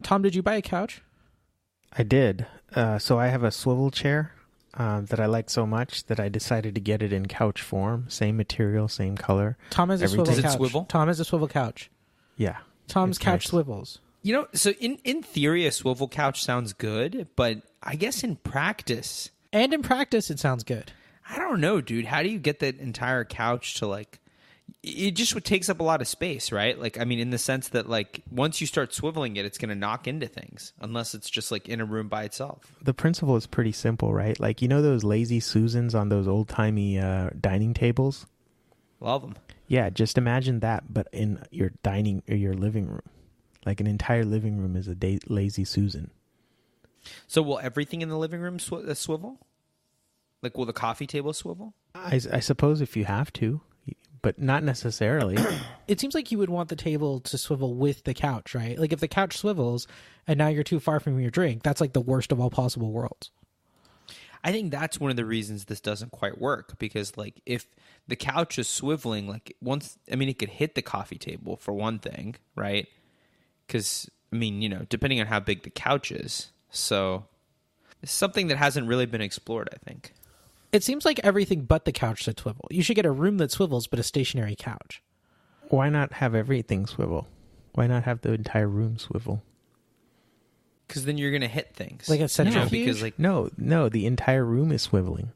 Tom, did you buy a couch? I did. So I have a swivel chair that I like so much that I decided to get it in couch form. Same material, same color. Tom has a swivel Does it couch. swivel? Tom has a swivel couch. Yeah. Tom's It's couch nice. swivels. You know, so in theory, a swivel couch sounds good, but I guess in practice, And in practice, it sounds good. I don't know, dude. How do you get that entire couch to like? It just takes up a lot of space, right? Like, I mean, in the sense that like once you start swiveling it, it's going to knock into things, unless it's just like in a room by itself. The principle is pretty simple, right? Like, you know those lazy Susans on those old-timey dining tables? Love them. Yeah, just imagine that, but in your dining or your living room. Like an entire living room is a lazy Susan. So will everything in the living room swivel? Like, will the coffee table swivel? I suppose if you have to, but not necessarily. It seems like you would want the table to swivel with the couch, right? Like if the couch swivels and now you're too far from your drink, that's like the worst of all possible worlds. I think that's one of the reasons this doesn't quite work, because like if the couch is swiveling, like it could hit the coffee table for one thing, right? Because, I mean, you know, depending on how big the couch is. So it's something that hasn't really been explored, I think. It seems like everything but the couch should swivel. You should get a room that swivels, but a stationary couch. Why not have everything swivel? Why not have the entire room swivel? Because then you're going to hit things. Like a centrifuge? Because like, No, the entire room is swiveling.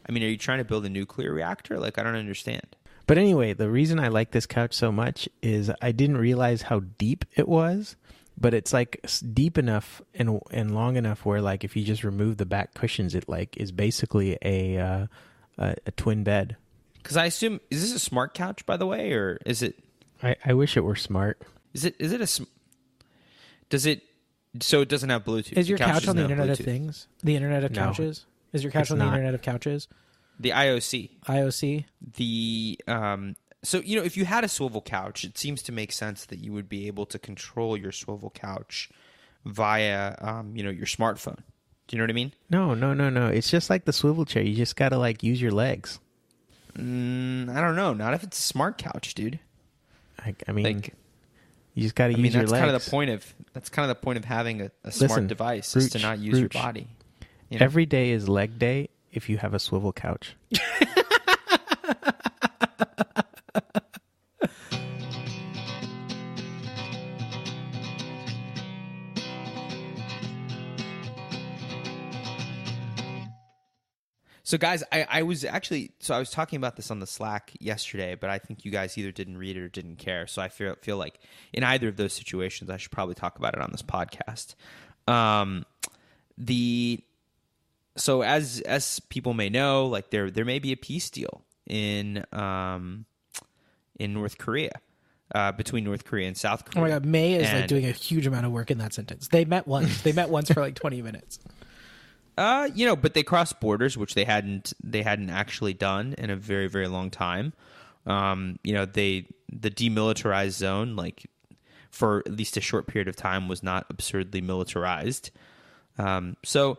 I mean, are you trying to build a nuclear reactor? Like, I don't understand. But anyway, the reason I like this couch so much is I didn't realize how deep it was, but it's like deep enough and long enough where like if you just remove the back cushions, it like is basically a twin bed. Because I assume, is this a smart couch, by the way, or is it? I wish it were smart. Does it? So it doesn't have Bluetooth. Is your couch doesn't on the have Internet of Bluetooth. Things? The Internet of No. Couches? Is your couch It's on the not. Internet of Couches? The IOC. IOC? So, you know, if you had a swivel couch, it seems to make sense that you would be able to control your swivel couch via, your smartphone. Do you know what I mean? No. It's just like the swivel chair. You just got to like use your legs. I don't know. Not if it's a smart couch, dude. I mean, Like, you just got to I mean, use your that's legs. kind of the point of having a smart Listen, device is to not use your Rooch. body. You know? Every day is leg day if you have a swivel couch. So, guys, I was talking about this on the Slack yesterday, but I think you guys either didn't read it or didn't care. So I feel like in either of those situations, I should probably talk about it on this podcast. So as people may know, like there may be a peace deal in North Korea, between North Korea and South Oh Korea. my God, May is like And- doing a huge amount of work in that sentence. They met once. They met once for like 20 minutes. But they crossed borders, which they hadn't actually done in a very, very long time. The demilitarized zone, like for at least a short period of time, was not absurdly militarized. So,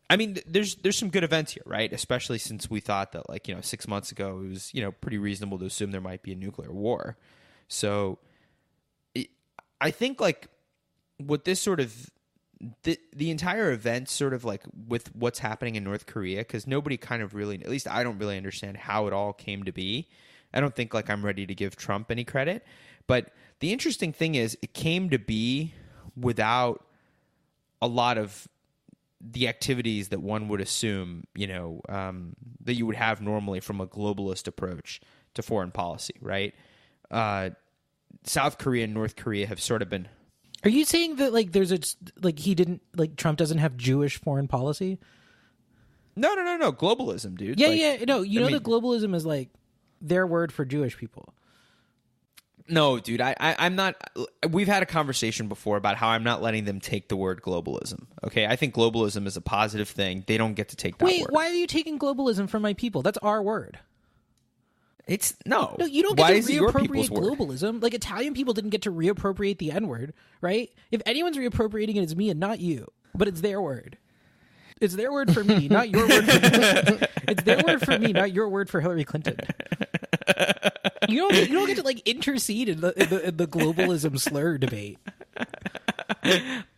I mean, there's some good events here, right? Especially since we thought that, 6 months ago, it was, pretty reasonable to assume there might be a nuclear war. So, I think, what this sort of the entire event sort of like with what's happening in North Korea, because nobody kind of really, at least I don't really understand how it all came to be. I don't think I'm ready to give Trump any credit. But the interesting thing is it came to be without a lot of the activities that one would assume, that you would have normally from a globalist approach to foreign policy, right? South Korea and North Korea have sort of been... Are you saying that Trump doesn't have Jewish foreign policy? No. Globalism, dude. Yeah. No, that globalism is like their word for Jewish people. No, dude, I'm not. We've had a conversation before about how I'm not letting them take the word globalism. Okay, I think globalism is a positive thing. They don't get to take that word. Why are you taking globalism from my people? That's our word. It's no. No, you don't Why get is to it your reappropriate people's word? globalism. Like Italian people didn't get to reappropriate the N-word, right? If anyone's reappropriating it, it's me and not you. But it's their word. It's their word for me, not your word for me. It's their word for me, not your word for Hillary Clinton. You don't get to intercede in the globalism slur debate.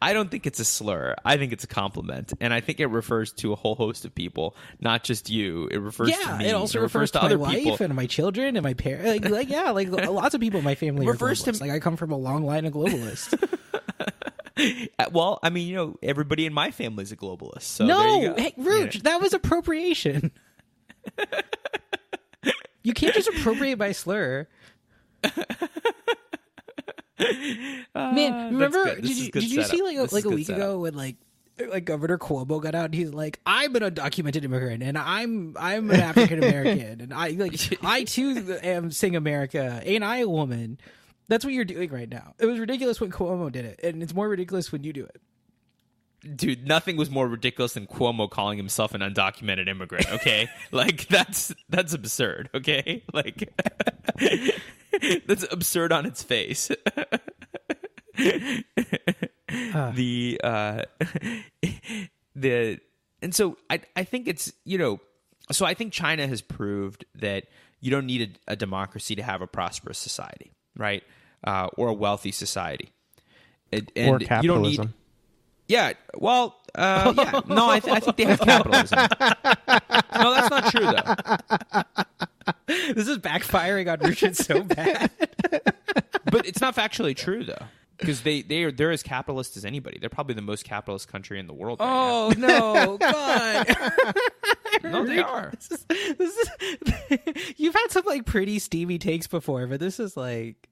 I don't think it's a slur. I think it's a compliment, and I think it refers to a whole host of people, not just you. It refers to me. It also refers to other my wife people and my children and my parents. Like lots of people in my family refers are globalists. Like I come from a long line of globalists. Well, I mean, everybody in my family is a globalist. So No, there you go. hey, Ruch, that was appropriation. You can't just appropriate by slur. Man, remember? Did you see like a week ago when like Governor Cuomo got out and he's like, "I'm an undocumented immigrant and I'm an African American and I too am Sing America. Ain't I a woman?" That's what you're doing right now. It was ridiculous when Cuomo did it, and it's more ridiculous when you do it. Dude, nothing was more ridiculous than Cuomo calling himself an undocumented immigrant, okay? Like, that's absurd, okay? Like, that's absurd on its face. And so I think it's, so I think China has proved that you don't need a democracy to have a prosperous society, right? Or a wealthy society. And or capitalism. You don't need... Yeah, well, yeah. No, I think they have capitalism. No, that's not true, though. This is backfiring on Ruchit so bad. But it's not factually true, though, because they're as capitalist as anybody. They're probably the most capitalist country in the world right now. No, God. No, they are. This is you've had some like pretty steamy takes before, but this is like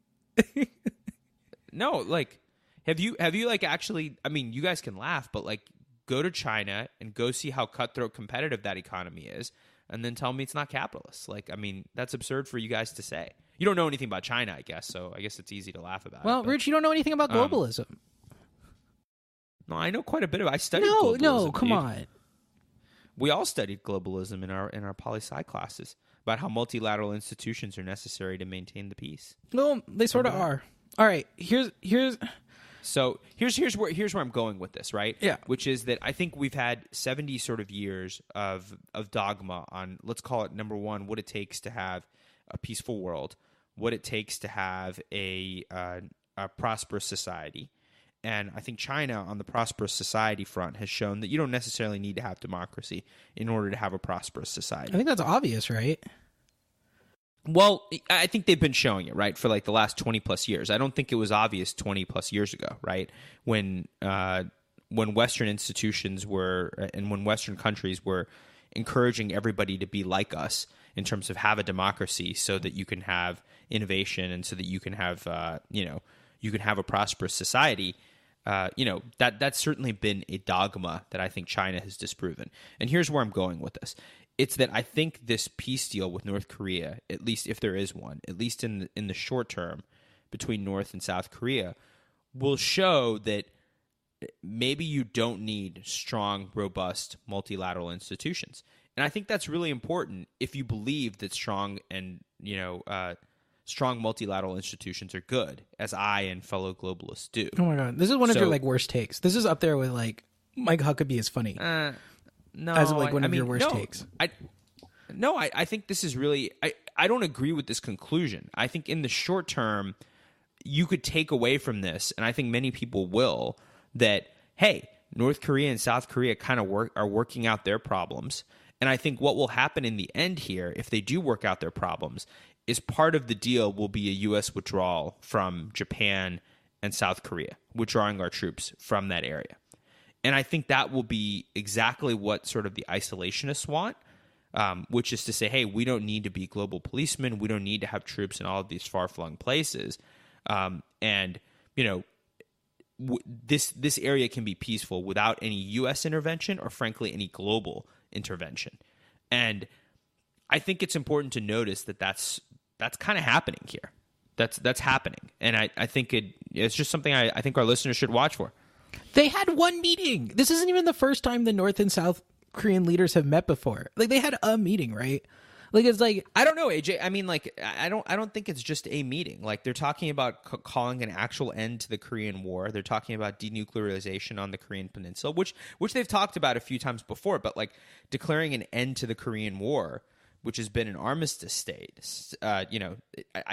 no, like have you like actually, I mean, you guys can laugh, but like go to China and go see how cutthroat competitive that economy is and then tell me it's not capitalist. Like, I mean, that's absurd for you guys to say. You don't know anything about China, I guess, so I guess it's easy to laugh about. Well, Rich, you don't know anything about globalism. No, I know quite a bit of it. I studied globalism. No, come on. We all studied globalism in our poli-sci classes about how multilateral institutions are necessary to maintain the peace. Well, they sort of are. All right, here's where I'm going with this, right? Yeah. Which is that I think we've had 70 sort of years of dogma on, let's call it, number one, what it takes to have a peaceful world, what it takes to have a prosperous society. And I think China, on the prosperous society front, has shown that you don't necessarily need to have democracy in order to have a prosperous society. I think that's obvious, right? Well, I think they've been showing it, right, for like the last 20 plus years. I don't think it was obvious 20 plus years ago, right, when Western institutions were and when Western countries were encouraging everybody to be like us in terms of have a democracy so that you can have innovation and so that you can have you can have a prosperous society. That's certainly been a dogma that I think China has disproven. And here's where I'm going with this. It's that I think this peace deal with North Korea, at least if there is one, at least in the short term between North and South Korea, will show that maybe you don't need strong, robust, multilateral institutions. And I think that's really important if you believe that strong multilateral institutions are good, as I and fellow globalists do. Oh my God. This is one of your like worst takes. This is up there with like Mike Huckabee is funny. No, as like one of your worst takes. I think this is really, I don't agree with this conclusion. I think in the short term, you could take away from this, and I think many people will, that, hey, North Korea and South Korea kind of are working out their problems. And I think what will happen in the end here, if they do work out their problems, is part of the deal will be a U.S. withdrawal from Japan and South Korea, withdrawing our troops from that area. And I think that will be exactly what sort of the isolationists want, which is to say, hey, we don't need to be global policemen. We don't need to have troops in all of these far-flung places. This area can be peaceful without any U.S. intervention or, frankly, any global intervention. And I think it's important to notice that that's kind of happening here. That's happening. And I think it's just something I think our listeners should watch for. They had one meeting. This isn't even the first time the North and South Korean leaders have met before. Like, they had a meeting, right? Like, it's like, I don't know, AJ. I mean, like, I don't think it's just a meeting. Like, they're talking about calling an actual end to the Korean War. They're talking about denuclearization on the Korean Peninsula, which they've talked about a few times before. But like declaring an end to the Korean War, which has been an armistice state, I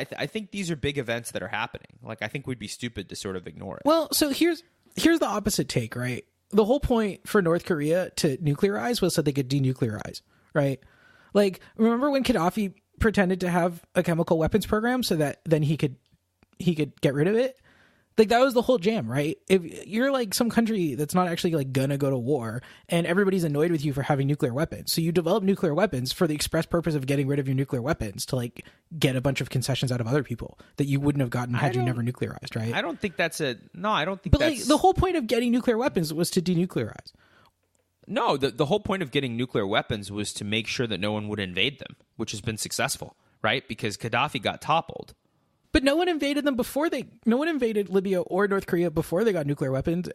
think these are big events that are happening. Like, I think we'd be stupid to sort of ignore it. Well, so here's here's the opposite take, right? The whole point for North Korea to nuclearize was so they could denuclearize, right? Like, remember when Gaddafi pretended to have a chemical weapons program so that then he could get rid of it? Like, that was the whole jam, right? If you're like some country that's not actually like gonna go to war and everybody's annoyed with you for having nuclear weapons, so you develop nuclear weapons for the express purpose of getting rid of your nuclear weapons to like get a bunch of concessions out of other people that you wouldn't have gotten had you never nuclearized, right? I don't think that's I don't think but that's... like the whole point of getting nuclear weapons was to denuclearize. No, the whole point of getting nuclear weapons was to make sure that no one would invade them, which has been successful, right? Because Gaddafi got toppled. But no one invaded them no one invaded Libya or North Korea before they got nuclear weapons.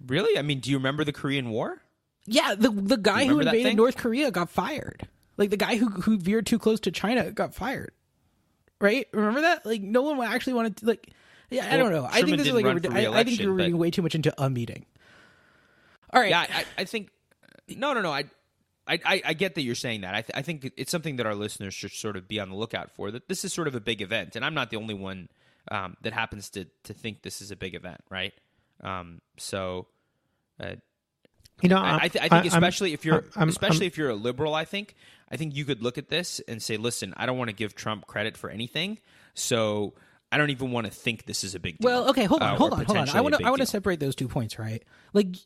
Really? I mean, do you remember the Korean War? Yeah, the guy who invaded North Korea got fired. Like, the guy who veered too close to China got fired. Right? Remember that? Like, no one actually wanted to, like, yeah, I don't know. I think this is like I think you're reading way too much into a meeting. All right. Yeah, I think no. I get that you're saying that. I think it's something that our listeners should sort of be on the lookout for, that this is sort of a big event. And I'm not the only one that happens to think this is a big event, right? You know, I think especially if you're a liberal, I think you could look at this and say, listen, I don't want to give Trump credit for anything, so I don't even want to think this is a big deal. Well, okay, hold on. I want to separate those 2 points, right? Like,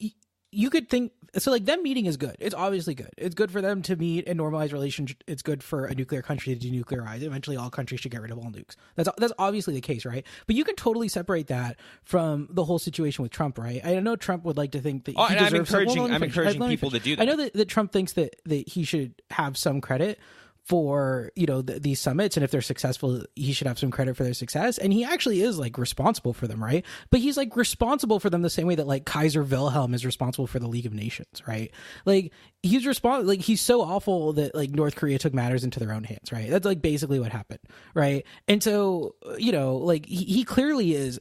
you could think so. Like, them meeting is good. It's obviously good. It's good for them to meet and normalize relations. It's good for a nuclear country to denuclearize. Eventually, all countries should get rid of all nukes. That's obviously the case, right? But you can totally separate that from the whole situation with Trump, right? I know Trump would like to think that he deserves. I'm encouraging people to do that. I know that Trump thinks that he should have some credit for, you know, these summits, and if they're successful, he should have some credit for their success, and he actually is like responsible for them, right? But he's like responsible for them the same way that like Kaiser Wilhelm is responsible for the League of Nations, right? Like, he's so awful that like North Korea took matters into their own hands, right? That's like basically what happened, right? And so, you know, like he clearly is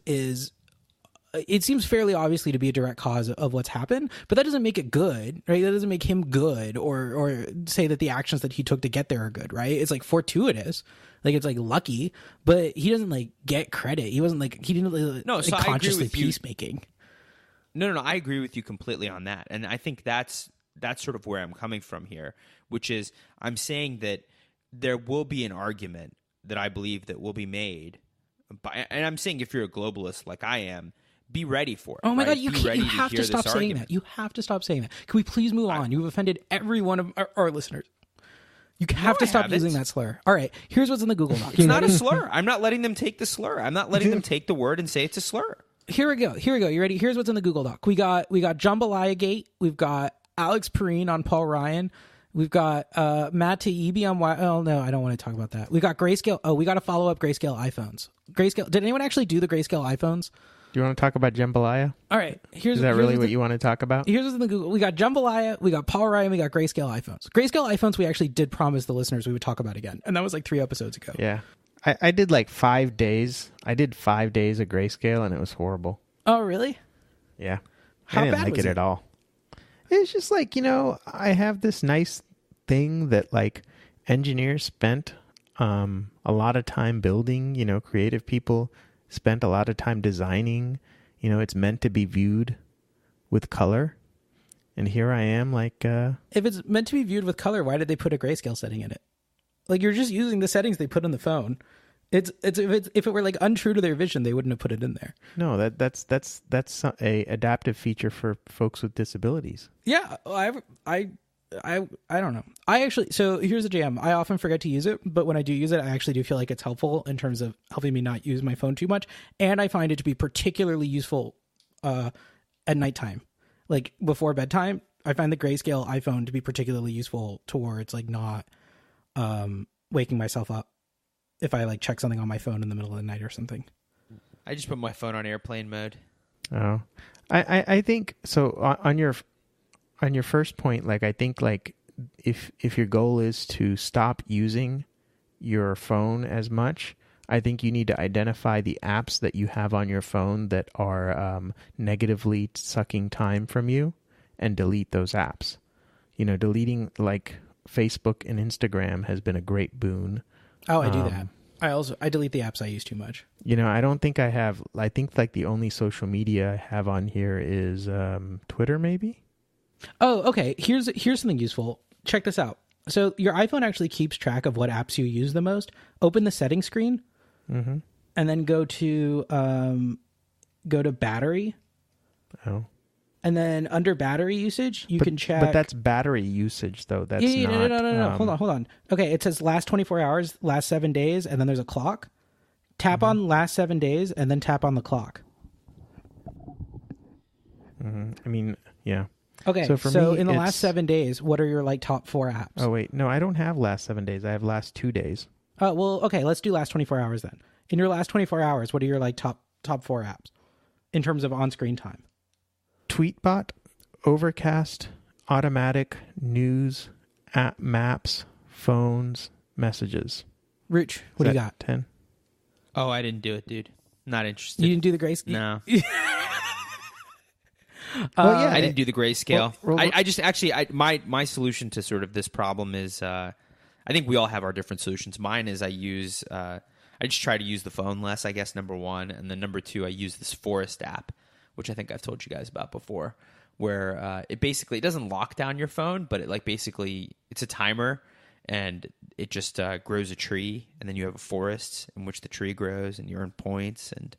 it seems fairly obviously to be a direct cause of what's happened, but that doesn't make it good, right? That doesn't make him good or say that the actions that he took to get there are good, right? It's like fortuitous, like it's like lucky, but he doesn't like get credit. He wasn't like, he didn't like consciously peacemaking. No, I agree with you completely on that. And I think that's sort of where I'm coming from here, which is I'm saying that there will be an argument that I believe that will be made and I'm saying if you're a globalist like I am, be ready for it. Oh my right? God, you have to stop saying that. You have to stop saying that. Can we please move on? You've offended every one of our listeners. You have to stop using that slur. All right, here's what's in the Google Doc. It's not a slur. I'm not letting them take the slur. I'm not letting them take the word and say it's a slur. Here we go. You ready? Here's what's in the Google Doc. We got Jambalaya Gate. We've got Alex Perrine on Paul Ryan. We've got Matt Taibbi on Oh, no, I don't want to talk about that. We got Grayscale. Oh, we got to follow up Grayscale iPhones. Grayscale. Did anyone actually do the Grayscale iPhones? Do you want to talk about Jambalaya? All right. Is that really what you want to talk about? Here's what's in the Google. We got Jambalaya, we got Paul Ryan, we got Grayscale iPhones. Grayscale iPhones we actually did promise the listeners we would talk about again. And that was like 3 episodes ago. Yeah. I did like 5 days. I did 5 days of Grayscale and it was horrible. Oh, really? Yeah. How I didn't bad like was it at all. It's just like, I have this nice thing that like engineers spent a lot of time building, creative people spent a lot of time designing. It's meant to be viewed with color. And here I am like... If it's meant to be viewed with color, why did they put a grayscale setting in it? Like, you're just using the settings they put on the phone. If it were like untrue to their vision, they wouldn't have put it in there. No, that's a adaptive feature for folks with disabilities. Yeah, I don't know. So here's the jam. I often forget to use it, but when I do use it, I actually do feel like it's helpful in terms of helping me not use my phone too much. And I find it to be particularly useful at nighttime, like before bedtime. I find the Grayscale iPhone to be particularly useful towards like not waking myself up if I like check something on my phone in the middle of the night or something. I just put my phone on airplane mode. Oh, I think so. On your first point, like I think like if your goal is to stop using your phone as much, I think you need to identify the apps that you have on your phone that are negatively sucking time from you and delete those apps. Deleting like Facebook and Instagram has been a great boon. Oh, I do that. I delete the apps I use too much. I don't think I have. I think like the only social media I have on here is Twitter, maybe. Oh, okay. Here's something useful. Check this out. So your iPhone actually keeps track of what apps you use the most. Open the settings screen, and then go to battery. Oh. And then under battery usage, you can check. But that's battery usage, though. That's not. No. Hold on. Okay, it says last 24 hours, last 7 days, and then there's a clock. Tap on last 7 days, and then tap on the clock. I mean, yeah. Okay, so in the last 7 days, what are your like top 4 apps? Oh wait, no, I don't have last 7 days. I have last 2 days. Oh well, okay. Let's do last 24 hours then. In your last 24 hours, what are your like top 4 apps in terms of on-screen time? Tweetbot, Overcast, Automatic, News, app, Maps, Phones, Messages. Ruch, what do you got? 10. Oh, I didn't do it, dude. Not interested. You didn't do the grace? No. Well, yeah, I didn't do the grayscale. Well, I just actually, my solution to sort of this problem is, I think we all have our different solutions. Mine is I just try to use the phone less, I guess, number one. And then number two, I use this Forest app, which I think I've told you guys about before, where it doesn't lock down your phone, but it it's a timer, and it just grows a tree, and then you have a forest in which the tree grows, and you earn points, and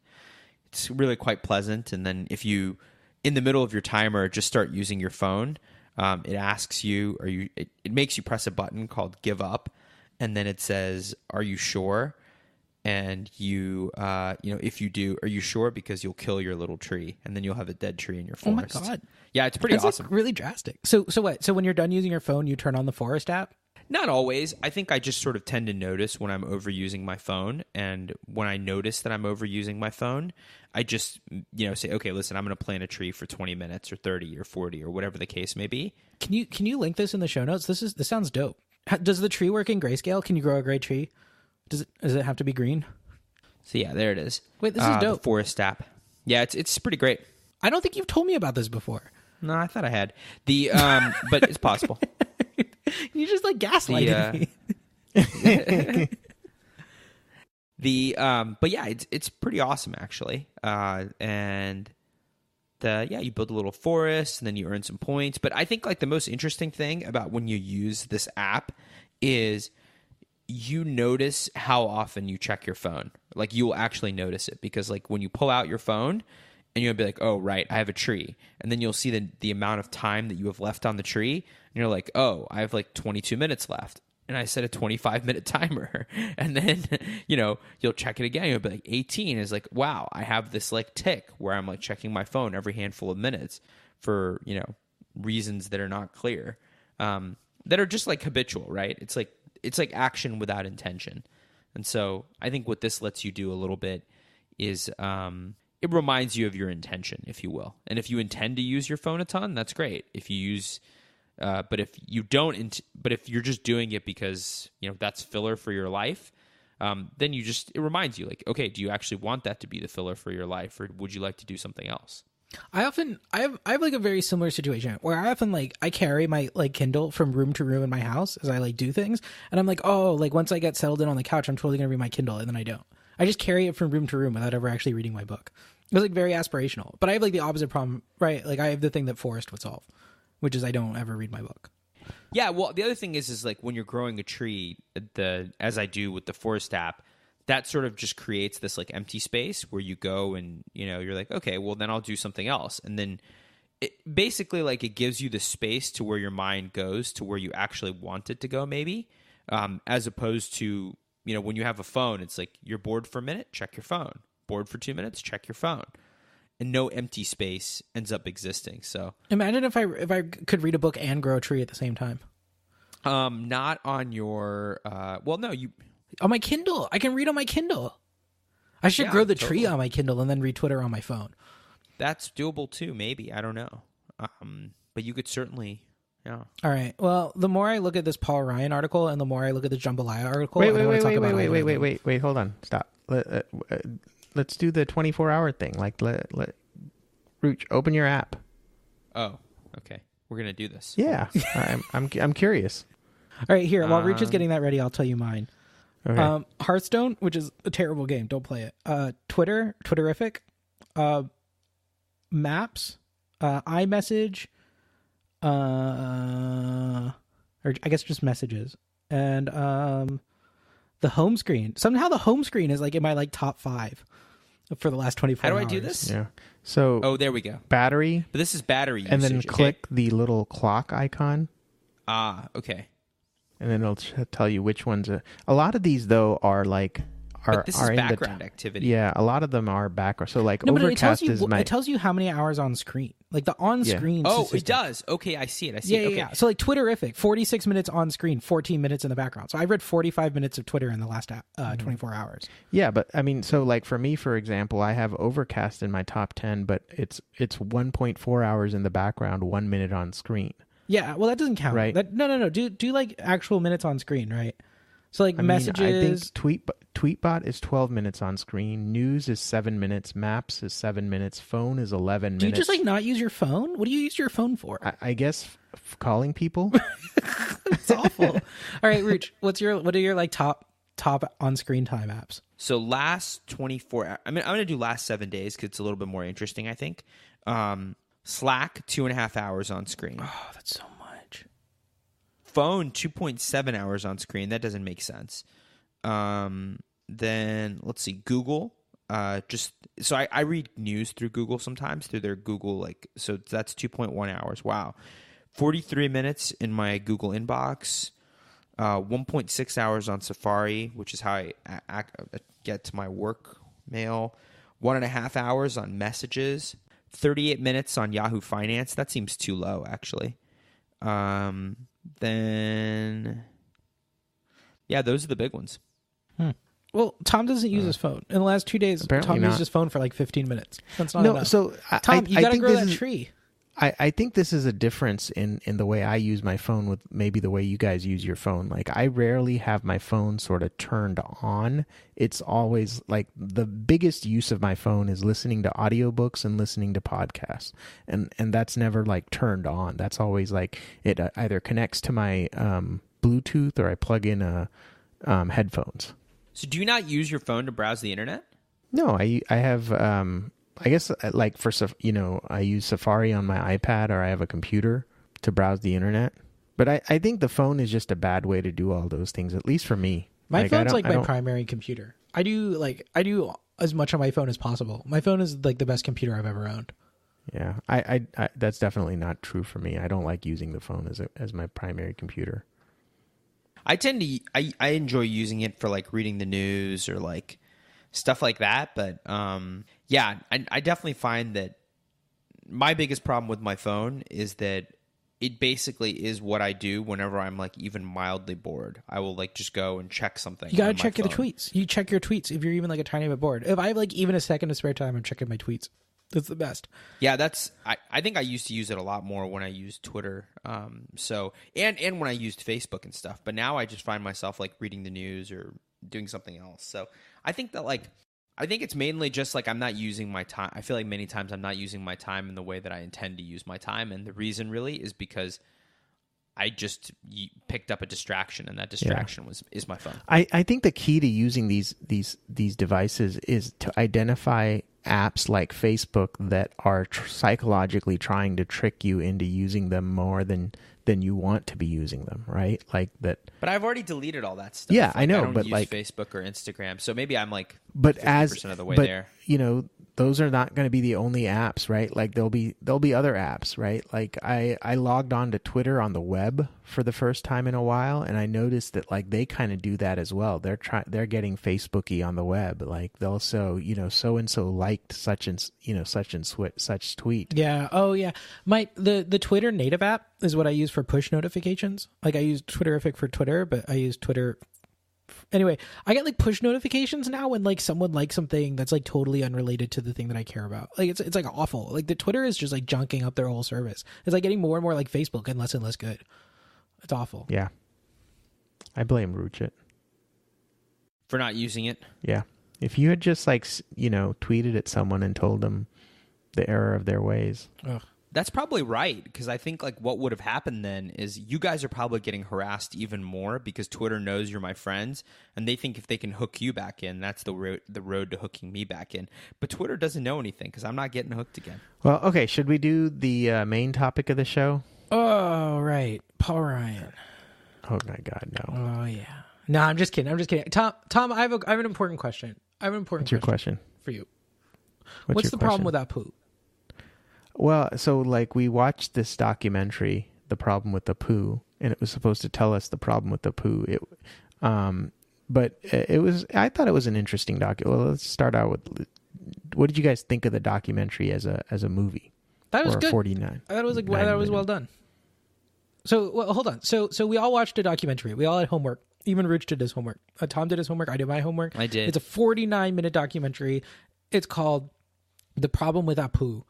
it's really quite pleasant. And then if you, in the middle of your timer, just start using your phone, it asks you, it makes you press a button called give up, and then it says, are you sure? And if you do, are you sure? Because you'll kill your little tree, and then you'll have a dead tree in your forest. Oh my God. Yeah, it's pretty awesome. Like really drastic. So what? So when you're done using your phone, you turn on the Forest app? Not always. I think I just sort of tend to notice when I'm overusing my phone, and when I notice that I'm overusing my phone, I just say, okay, listen, I'm going to plant a tree for 20 minutes or 30 or 40 or whatever the case may be. Can you link this in the show notes? This sounds dope. Does the tree work in grayscale? Can you grow a gray tree? Does it have to be green? So yeah, there it is. Wait, this is dope. The Forest app. Yeah, it's pretty great. I don't think you've told me about this before. No, I thought I had. But it's possible. You just like gaslighting me. But yeah, it's pretty awesome actually. And you build a little forest, and then you earn some points. But I think like the most interesting thing about when you use this app is you notice how often you check your phone. Like you will actually notice it, because like when you pull out your phone and you'll be like, oh, right, I have a tree. And then you'll see the amount of time that you have left on the tree. And you're like, oh, I have like 22 minutes left. And I set a 25-minute timer. And then, you'll check it again. You'll be like 18 is like, wow, I have this like tick where I'm like checking my phone every handful of minutes for, reasons that are not clear, that are just like habitual, right? It's like action without intention. And so I think what this lets you do a little bit is it reminds you of your intention, if you will. And if you intend to use your phone a ton, that's great. If you use, but if you don't, but if you're just doing it because that's filler for your life, then it reminds you like, okay, do you actually want that to be the filler for your life, or would you like to do something else? I have like a very similar situation where I often I carry my like Kindle from room to room in my house as I like do things, and I'm like, oh, like once I get settled in on the couch, I'm totally gonna read my Kindle, and then I don't. I just carry it from room to room without ever actually reading my book. It was like very aspirational, but I have like the opposite problem, right? Like I have the thing that Forest would solve, which is I don't ever read my book. Yeah, well, the other thing is like when you're growing a tree, as I do with the Forest app, that sort of just creates this like empty space where you go and you're like, okay, well then I'll do something else, and then it basically like it gives you the space to where your mind goes to where you actually want it to go, maybe, as opposed to when you have a phone, it's like you're bored for a minute, check your phone. Bored for 2 minutes, check your phone, and no empty space ends up existing. So imagine if I could read a book and grow a tree at the same time. Not on your no, you on my Kindle. I can read on my Kindle. I should grow the tree on my Kindle and then read Twitter on my phone. That's doable too, maybe. I don't know. But you could certainly. Yeah. All right. Well, the more I look at this Paul Ryan article and the more I look at the Jambalaya article, wait, hold on, stop. Let's do the 24-hour thing. Like, let Ruch, open your app. Oh, okay. We're gonna do this. Yeah, I'm curious. All right, here. While Ruch is getting that ready, I'll tell you mine. Okay. Hearthstone, which is a terrible game. Don't play it. Twitterific, Maps, iMessage, or I guess just messages, and the home screen. Somehow the home screen is like in my like top 5 for the last 24 hours. How do I do this? Yeah. So Oh, there we go. battery, But this is battery usage. and then okay? click the little clock icon, Ah, okay. and then it'll tell you which ones. A lot of these though are like But this is in background the activity. Yeah, a lot of them are background. So like No, but Overcast it tells you how many hours on screen. Like the on screen. Oh, statistic. it does. Okay, I see it. Yeah, it. Okay. yeah. So like Twitterific, 46 minutes on screen, 14 minutes in the background. So I read 45 minutes of Twitter in the last 24 hours. Yeah, but I mean, so like for me, for example, I have Overcast in my top 10, but it's 1.4 hours in the background, 1 minute on screen. Yeah, well that doesn't count. Right. No. Do like actual minutes on screen, right? So like messages. I think Tweetbot is 12 minutes on screen. News is 7 minutes. Maps is 7 minutes. Phone is 11 minutes. Do you just like not use your phone? What do you use your phone for? I guess calling people. It's awful. All right, Ruch, what are your like top on screen time apps? So last 24, I'm going to do last 7 days because it's a little bit more interesting, I think. Slack, 2.5 hours on screen. Oh, that's so much. Phone, 2.7 hours on screen. That doesn't make sense. Then let's see, Google. So I read news through Google sometimes through their Google so that's 2.1 hours. Wow, 43 minutes in my Google inbox. 1.6 hours on Safari, which is how I get to my work mail. 1.5 hours on messages. 38 minutes on Yahoo Finance. That seems too low, actually. Then, yeah, those are the big ones. Well, Tom doesn't use his phone. In the last 2 days, Apparently Tom not. used his phone for like 15 minutes. That's not enough. So Tom, you got to think grow this that is- tree. I think this is a difference in the way I use my phone with maybe the way you guys use your phone. Like I rarely have my phone sort of turned on. It's always like the biggest use of my phone is listening to audiobooks and listening to podcasts. And that's never like turned on. That's always like it either connects to my Bluetooth or I plug in headphones. So do you not use your phone to browse the internet? No, I have I guess like I use Safari on my iPad or I have a computer to browse the internet. But I think the phone is just a bad way to do all those things, at least for me. My phone's like my primary computer. I do as much on my phone as possible. My phone is like the best computer I've ever owned. Yeah, I that's definitely not true for me. I don't like using the phone as my primary computer. I tend to I enjoy using it for like reading the news or like stuff like that. But yeah, I definitely find that my biggest problem with my phone is that it basically is what I do whenever I'm like even mildly bored. I will like just go and check something. You got to on my check the phone. tweets. You check your tweets if you're even like a tiny bit bored. If I have like even a second of spare time, I'm checking my tweets. That's the best. Yeah, I think I used to use it a lot more when I used Twitter. So and when I used Facebook and stuff. But now I just find myself like reading the news or doing something else. So I think it's mainly just like I'm not using my time. I feel like many times I'm not using my time in the way that I intend to use my time, and the reason really is because I just picked up a distraction, and that distraction is my phone. I think the key to using these devices is to identify apps like Facebook that are psychologically trying to trick you into using them more than you want to be using them, right? Like that. But I've already deleted all that stuff. Yeah, like, I know, I don't but use like Facebook or Instagram, so maybe I'm like but 50% of the way there. You know, those are not going to be the only apps, right? Like there'll be other apps, right? Like I logged on to Twitter on the web for the first time in a while, and I noticed that like they kind of do that as well. They're getting Facebooky on the web. Like they'll so and so liked such and such tweet. Yeah. Oh yeah. The Twitter native app is what I use for push notifications. Like I use Twitterific for Twitter, but I use Twitter. Anyway, I get like push notifications now when like someone likes something that's like totally unrelated to the thing that I care about. Like it's like awful. Like the Twitter is just like junking up their whole service. It's like getting more and more like Facebook and less good. It's awful. Yeah. I blame Ruchit. For not using it. Yeah. If you had just like, tweeted at someone and told them the error of their ways. Ugh. That's probably right, because I think like what would have happened then is you guys are probably getting harassed even more because Twitter knows you're my friends, and they think if they can hook you back in, that's the road to hooking me back in. But Twitter doesn't know anything because I'm not getting hooked again. Well, okay. Should we do the main topic of the show? Oh, right. Paul Ryan. Oh my God, no. Oh, yeah. No, I'm just kidding. Tom, I have an important question. What's your question for you. What's What's your the question? problem with Apu? Well, so like we watched this documentary, The Problem with Apu, and it was supposed to tell us the problem with Apu. But it was, I thought it was an interesting documentary. Well, let's start out with, what did you guys think of the documentary as a movie? That was good. 49. I thought it was well done. So, well, hold on. So we all watched a documentary. We all had homework. Even Rich did his homework. Tom did his homework. I did my homework. I did. It's a 49-minute documentary. It's called The Problem with Apu.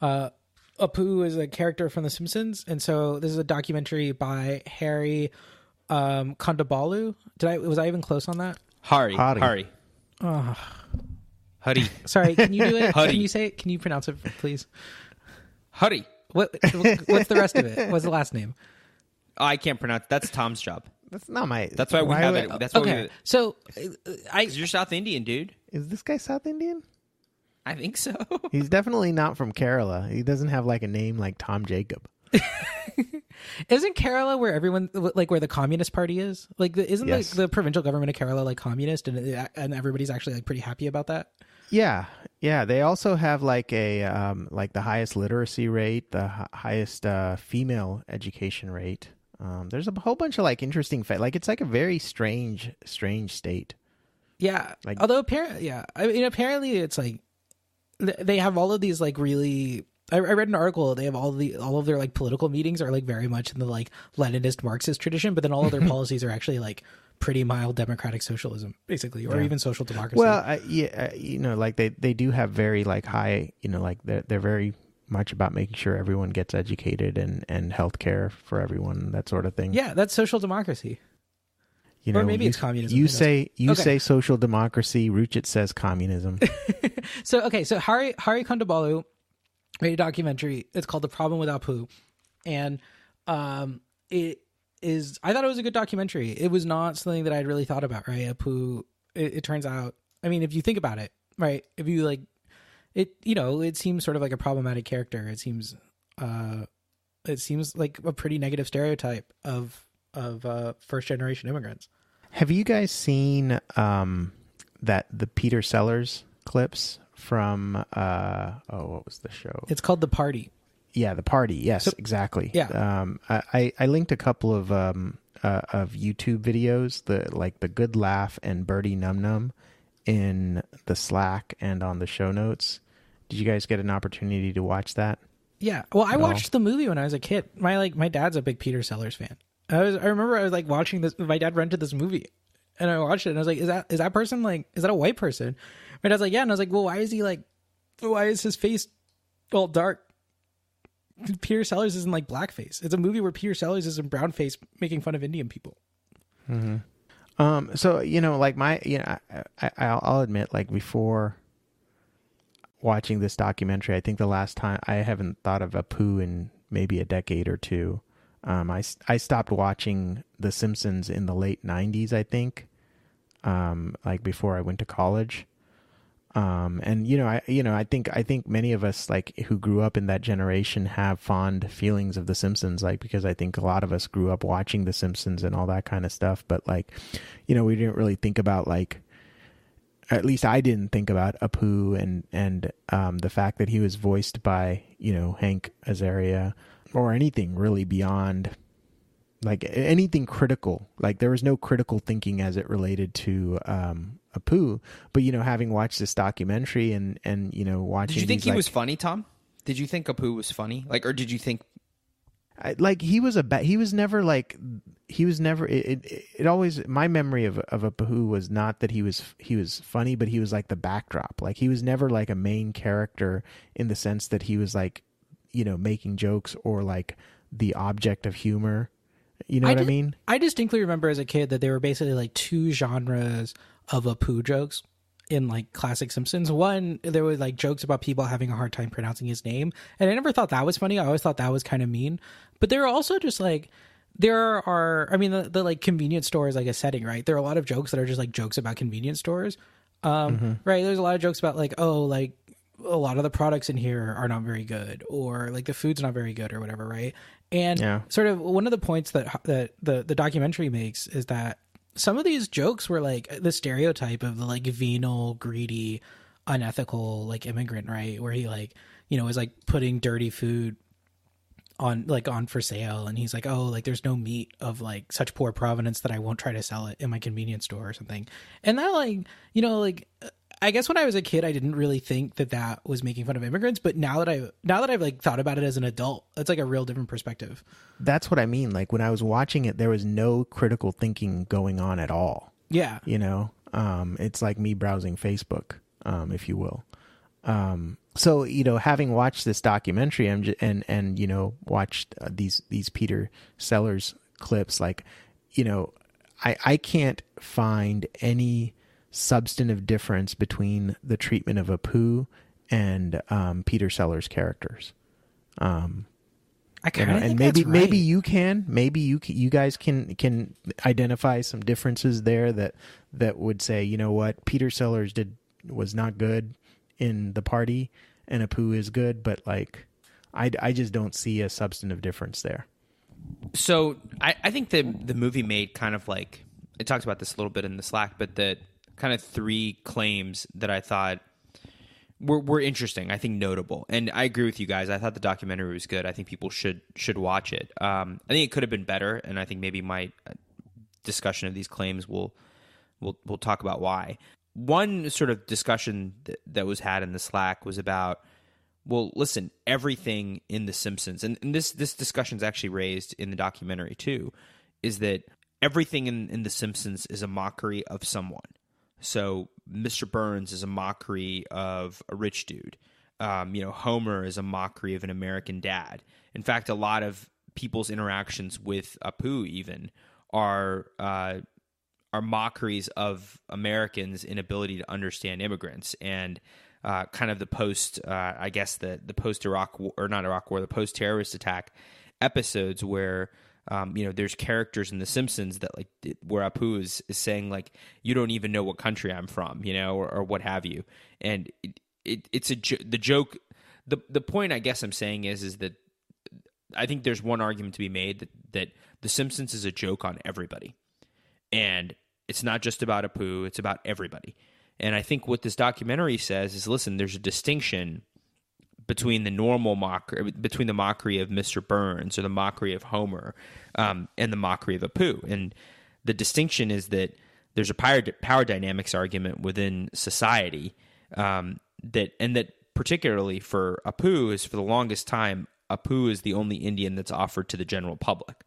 Apu is a character from The Simpsons, and so this is a documentary by Harry Kondabalu. Was I even close on that? Hari. Oh. Hari. Sorry, can you do it? Hari. Can you say it? Can you pronounce it, please? Hari. What's the rest of it? What's the last name? Oh, I can't pronounce. That's Tom's job. That's not my. That's why we have it. That's why okay. So, 'cause you're South Indian, dude. Is this guy South Indian? I think so. He's definitely not from Kerala. He doesn't have like a name like Tom Jacob. Isn't Kerala where everyone, like where the Communist Party is? Like, isn't Yes. the provincial government of Kerala like communist, and everybody's actually like pretty happy about that? Yeah. They also have like a like the highest literacy rate, the highest female education rate. There's a whole bunch of like interesting like it's like a very strange state. Yeah. Like- Although apparently it's like they have all of these like really. I read an article. They have all of their like political meetings are like very much in the like Leninist Marxist tradition, but then all of their policies are actually like pretty mild democratic socialism, basically, or even social democracy. Well, like they do have very like high, like they're very much about making sure everyone gets educated and healthcare for everyone, that sort of thing. Yeah, that's social democracy. Or maybe it's communism. You say social democracy. Ruchit says communism. So Hari Kondabalu made a documentary. It's called The Problem with Apu, and it is. I thought it was a good documentary. It was not something that I'd really thought about. Right, Apu. It turns out. I mean, if you think about it, right, if you like it, it seems sort of like a problematic character. It seems like a pretty negative stereotype of first generation immigrants. Have you guys seen the Peter Sellers clips from what was the show? It's called The Party. Yeah, The Party. Yes, exactly. Yeah. I linked a couple of YouTube videos, the Good Laugh and Birdie Num Num, in the Slack and on the show notes. Did you guys get an opportunity to watch that? Yeah. Well, I watched the movie when I was a kid. My dad's a big Peter Sellers fan. I remember I was like watching this. My dad rented this movie, and I watched it, and I was like, "Is that person like? Is that a white person?" My dad's like, "Yeah," and I was like, "Well, why is his face all dark?" Peter Sellers isn't like blackface. It's a movie where Peter Sellers is in brownface making fun of Indian people. Mm-hmm. So like I'll admit, like before watching this documentary, I think the last time I haven't thought of Apu in maybe a decade or two. I stopped watching The Simpsons in the late 90s, I think, like before I went to college. And I think many of us like who grew up in that generation have fond feelings of The Simpsons, like because I think a lot of us grew up watching The Simpsons and all that kind of stuff. But like, we didn't really think about like, at least I didn't think about Apu and the fact that he was voiced by Hank Azaria. Or anything really beyond, like anything critical. Like there was no critical thinking as it related to Apu. But having watched this documentary and watching, did you think he was funny, Tom? Did you think Apu was funny? Like, or did you think he was never like he was never. It always, my memory of Apu was not that he was funny, but he was like the backdrop. Like he was never like a main character in the sense that he was like, making jokes or like the object of humor. You know what I mean? I distinctly remember as a kid that there were basically like two genres of Apu jokes. in like classic Simpsons. One, there were like jokes about people having a hard time pronouncing his name, and I never thought that was funny. I always thought that was kind of mean. But there are also just like there are, I mean, the like convenience store is like a setting, right? There are a lot of jokes that are just like jokes about convenience stores, right? There's a lot of jokes about like, oh, like a lot of the products in here are not very good, or like the food's not very good, or whatever, right? And sort of one of the points that the documentary makes is that some of these jokes were like the stereotype of the like venal, greedy, unethical like immigrant, right? Where he like, you know, is like putting dirty food on for sale, and he's like, oh, like there's no meat of like such poor provenance that I won't try to sell it in my convenience store or something. And that, like, you know, like I guess when I was a kid I didn't really think that was making fun of immigrants, but now that I've like thought about it as an adult, it's like a real different perspective. That's what I mean. Like when I was watching it, there was no critical thinking going on at all. Yeah. You know, it's like me browsing Facebook, if you will. So, you know, having watched this documentary and you know, watched these Peter Sellers clips, like, you know, I can't find any substantive difference between the treatment of Apu and Peter Sellers characters. I kind of think maybe that's right. maybe you can, maybe you guys can identify some differences there that would say, you know what, Peter Sellers was not good in The Party and Apu is good, but like I just don't see a substantive difference there. So I think the movie made kind of like, it talks about this a little bit in the Slack, but the kind of three claims that I thought were interesting, I think notable. And I agree with you guys. I thought the documentary was good. I think people should watch it. I think it could have been better, and I think maybe my discussion of these claims will talk about why. One sort of discussion that was had in the Slack was about, well, listen, everything in The Simpsons, and this discussion is actually raised in the documentary too, is that everything in The Simpsons is a mockery of someone. So Mr. Burns is a mockery of a rich dude. You know, Homer is a mockery of an American dad. In fact, a lot of people's interactions with Apu even are mockeries of Americans' inability to understand immigrants, and kind of the post, I guess the post Iraq War, or not Iraq War, the post terrorist attack episodes where you know, there's characters in The Simpsons that like where Apu is saying like, you don't even know what country I'm from, you know, or what have you, and it's the joke. The point I guess I'm saying is that I think there's one argument to be made that The Simpsons is a joke on everybody. And it's not just about Apu, it's about everybody. And I think what this documentary says is, listen, there's a distinction between the normal mockery, between the mockery of Mr. Burns or the mockery of Homer, and the mockery of Apu. And the distinction is that there's a power dynamics argument within society, that particularly for Apu is, for the longest time, Apu is the only Indian that's offered to the general public.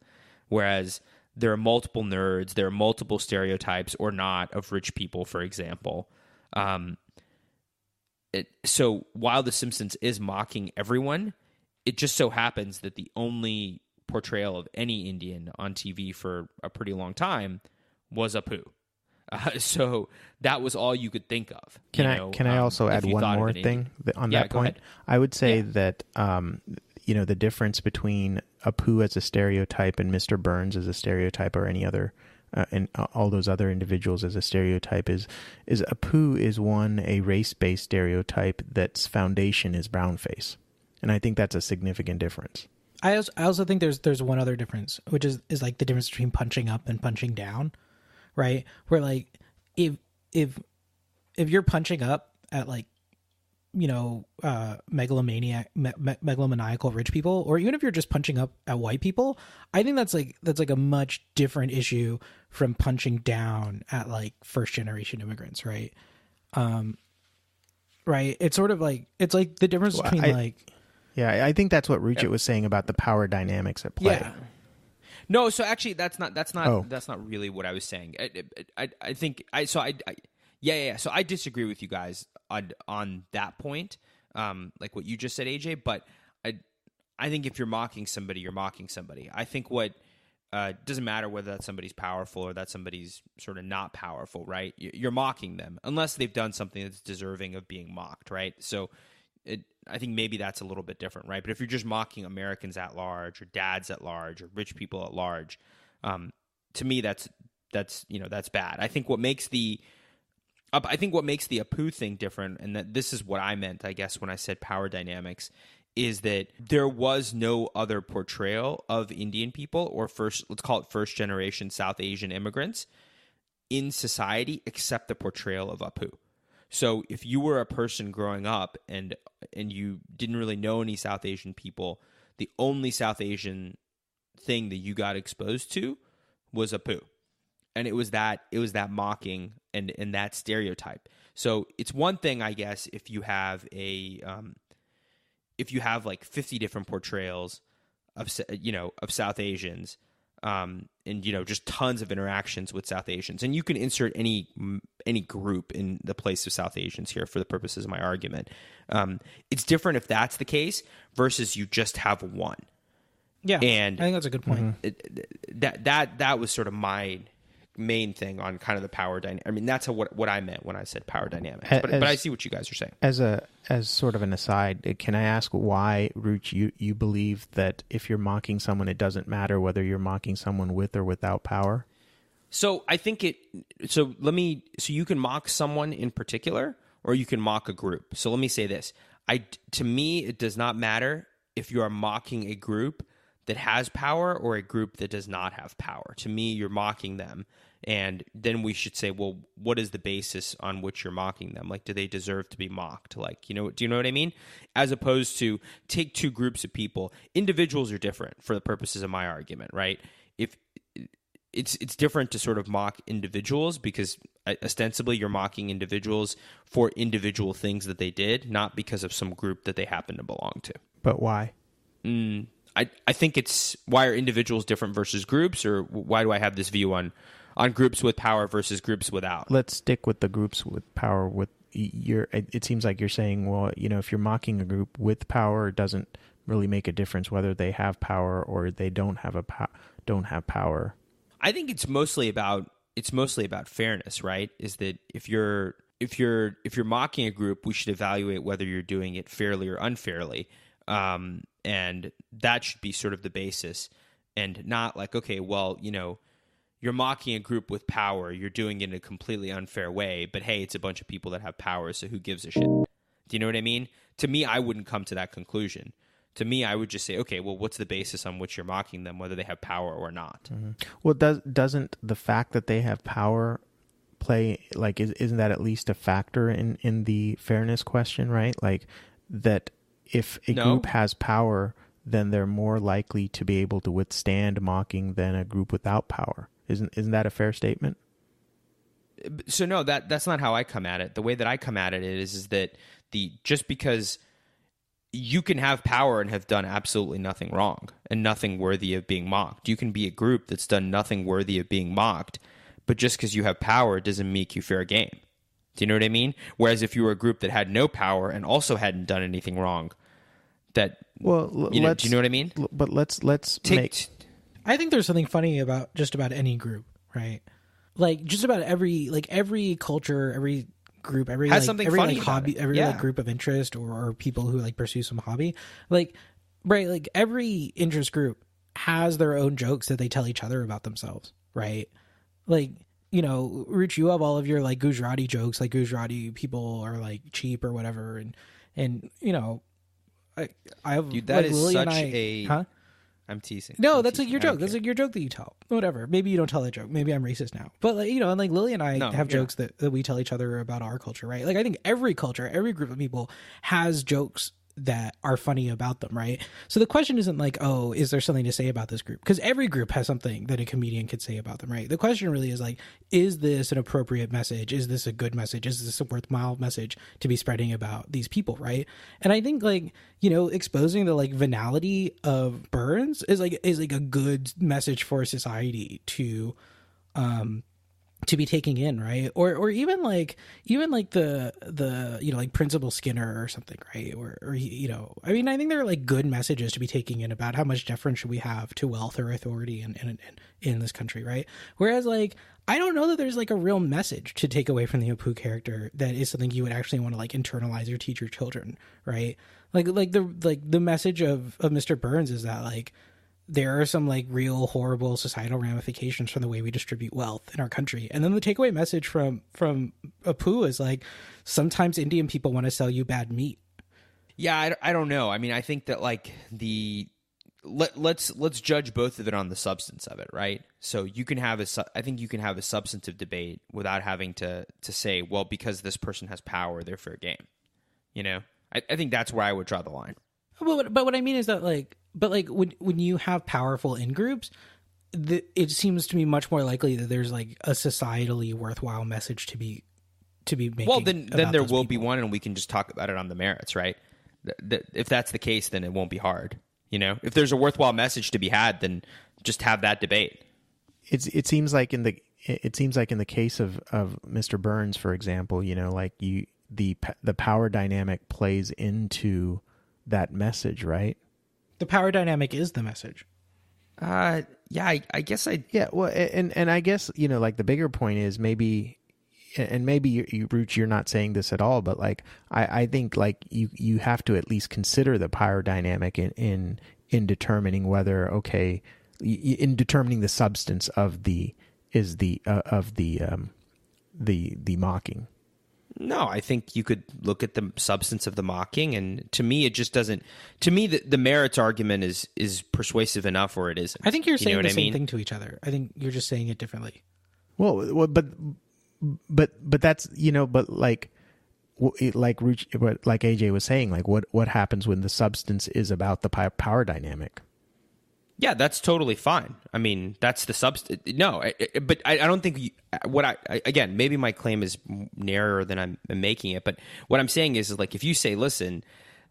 Whereas there are multiple nerds, there are multiple stereotypes or not of rich people, for example. So while The Simpsons is mocking everyone, it just so happens that the only portrayal of any Indian on TV for a pretty long time was Apu. So that was all you could think of. Can I also add one more thing on that point? I would say that you know, the difference between Apu as a stereotype and Mr. Burns as a stereotype, or any other and all those other individuals as a stereotype, is Apu is a race-based stereotype that's foundation is brownface, and I think that's a significant difference. I also think there's one other difference, which is like the difference between punching up and punching down, right? Where like if you're punching up at like, you know, megalomaniacal rich people, or even if you're just punching up at white people, I think that's like a much different issue from punching down at like first generation immigrants, right? Right. It's sort of like, it's like the difference between I think that's what Ruchit was saying about the power dynamics at play. Yeah. No, so actually that's not really what I was saying. I think So I disagree with you guys on that point, like what you just said, AJ. But I think if you're mocking somebody, you're mocking somebody. I think what it doesn't matter whether that somebody's powerful or that somebody's sort of not powerful, right? You're mocking them unless they've done something that's deserving of being mocked, right? So I think maybe that's a little bit different, right? But if you're just mocking Americans at large or dads at large or rich people at large, to me that's bad. I think what makes the Apu thing different, and that this is what I meant, I guess, when I said power dynamics, is that there was no other portrayal of Indian people or let's call it first generation South Asian immigrants in society except the portrayal of Apu. So if you were a person growing up and you didn't really know any South Asian people, the only South Asian thing that you got exposed to was Apu. And it was that mocking and that stereotype. So it's one thing, I guess, if you have like 50 different portrayals of South Asians, and just tons of interactions with South Asians, and you can insert any group in the place of South Asians here for the purposes of my argument. It's different if that's the case versus you just have one. Yeah, and I think that's a good point. That was sort of my main thing on kind of the power dynamic. I mean, that's what I meant when I said power dynamics. But I see what you guys are saying. As sort of an aside, can I ask why, Ruch, you believe that if you're mocking someone, it doesn't matter whether you're mocking someone with or without power? So I think so you can mock someone in particular, or you can mock a group. So let me say this. To me, it does not matter if you are mocking a group that has power or a group that does not have power. To me, you're mocking them. And then we should say, well, what is the basis on which you're mocking them? Like, do they deserve to be mocked? Like, do you know what I mean? As opposed to take two groups of people. Individuals are different for the purposes of my argument, right? If it's different to sort of mock individuals because ostensibly you're mocking individuals for individual things that they did, not because of some group that they happen to belong to. But why? I think it's, why are individuals different versus groups, or why do I have this view on groups with power versus groups without? Let's stick with the groups with power. It seems like you're saying, well, if you're mocking a group with power, it doesn't really make a difference whether they have power or they don't have power. I think it's mostly about fairness, right? Is that if you're mocking a group, we should evaluate whether you're doing it fairly or unfairly. And that should be sort of the basis, and not like, okay, well, you're mocking a group with power, you're doing it in a completely unfair way, but hey, it's a bunch of people that have power, so who gives a shit? Do you know what I mean? To me, I wouldn't come to that conclusion. To me, I would just say, okay, well, what's the basis on which you're mocking them, whether they have power or not? Mm-hmm. Well, doesn't the fact that they have power play, like, isn't that at least a factor in the fairness question, right? Like, that if a group has power, then they're more likely to be able to withstand mocking than a group without power. Isn't that a fair statement? So no, that's not how I come at it. The way that I come at it is that just because you can have power and have done absolutely nothing wrong and nothing worthy of being mocked. You can be a group that's done nothing worthy of being mocked, but just because you have power doesn't make you fair game. Do you know what I mean? Whereas if you were a group that had no power and also hadn't done anything wrong, do you know what I mean? But let's I think there's something funny about just about any group, right? Like just about every culture, every group, every has something funny hobby, every group of interest or people who like pursue some hobby, like every interest group has their own jokes that they tell each other about themselves, right? Like, Ruch, you have all of your like Gujarati jokes, like Gujarati people are like cheap or whatever, and I have dude, that like, is Lily such and a. I'm teasing. No, I'm that's teasing. like your joke. That's like your joke that you tell. Whatever. Maybe you don't tell that joke. Maybe I'm racist now. But and like Lily and I have jokes that we tell each other about our culture, right? Like I think every culture, every group of people has jokes that are funny about them, right? So the question isn't like, oh, is there something to say about this group? Because every group has something that a comedian could say about them, right? The question really is like, is this an appropriate message? Is this a good message? Is this a worthwhile message to be spreading about these people, right? And I think like, exposing the like venality of Burns is like a good message for society to to be taking in, right? Or even like the like Principal Skinner or something, right? Or I mean, I think there are like good messages to be taking in about how much deference should we have to wealth or authority in this country, right? Whereas like I don't know that there's like a real message to take away from the Apu character that is something you would actually want to like internalize or teach your children, right? Like the message of Mr. Burns is that like there are some like real horrible societal ramifications from the way we distribute wealth in our country. And then the takeaway message from Apu is like, sometimes Indian people want to sell you bad meat. Yeah, I don't know. I mean, I think that like let's judge both of it on the substance of it, right? So you can have I think you can have a substantive debate without having to say, well, because this person has power, they're fair game. You know, I think that's where I would draw the line. But what I mean is that like, when you have powerful in-groups, it seems to me much more likely that there's like a societally worthwhile message to be making. Well, then there will be one, and we can just talk about it on the merits, right? If that's the case, then it won't be hard. You know, if there's a worthwhile message to be had, then just have that debate. It seems like in the case of Mr. Burns, for example, you know, like the power dynamic plays into that message, right? The power dynamic is the message. Yeah, I guess yeah. Well, and I guess, you know, like the bigger point is maybe Ruch, you're not saying this at all, but like I think like you have to at least consider the power dynamic in determining whether in determining the substance of the mocking. No, I think you could look at the substance of the mocking, and to me, it just doesn't. To me, the merits argument is persuasive enough, or it isn't. I think you're saying the same thing to each other. I think you're just saying it differently. Well, but that's, you know, but like AJ was saying, like what happens when the substance is about the power dynamic? Yeah, that's totally fine. I mean, that's the substance. No, but I don't think again, maybe my claim is narrower than I'm making it. But what I'm saying is like, if you say, listen,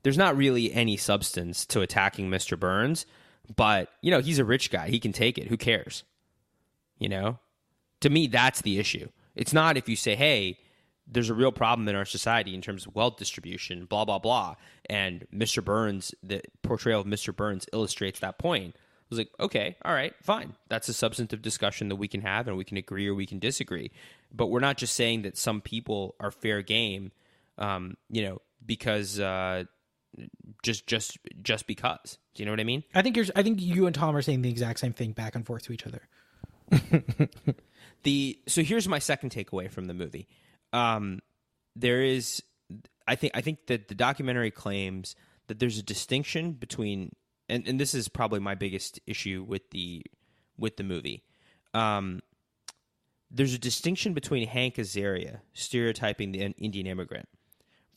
there's not really any substance to attacking Mr. Burns, but you know, he's a rich guy. He can take it. Who cares? You know, to me, that's the issue. It's not if you say, hey, there's a real problem in our society in terms of wealth distribution, blah, blah, blah. And Mr. Burns, the portrayal of Mr. Burns illustrates that point. I was like, okay, all right, fine. That's a substantive discussion that we can have, and we can agree or we can disagree. But we're not just saying that some people are fair game, you know, because just because. Do you know what I mean? I think you and Tom are saying the exact same thing back and forth to each other. So here's my second takeaway from the movie. There is, I think that the documentary claims that there's a distinction between, and this is probably my biggest issue with the movie. There's a distinction between Hank Azaria stereotyping the Indian immigrant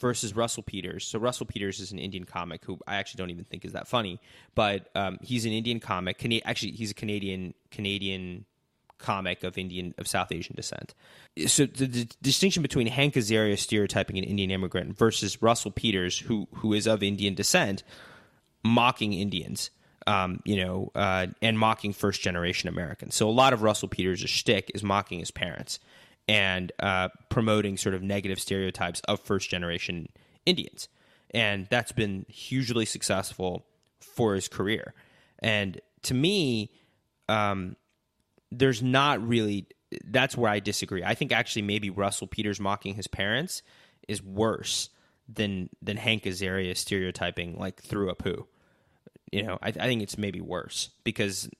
versus Russell Peters. So Russell Peters is an Indian comic who I actually don't even think is that funny, but he's an Indian comic. He's a Canadian comic of South Asian descent. So the distinction between Hank Azaria stereotyping an Indian immigrant versus Russell Peters, who is of Indian descent, mocking Indians, and mocking first generation Americans. So a lot of Russell Peters' shtick is mocking his parents and promoting sort of negative stereotypes of first generation Indians, and that's been hugely successful for his career. And to me, there's not really. That's where I disagree. I think actually maybe Russell Peters mocking his parents is worse than Hank Azaria stereotyping like through Apu. You know, I think it's maybe worse because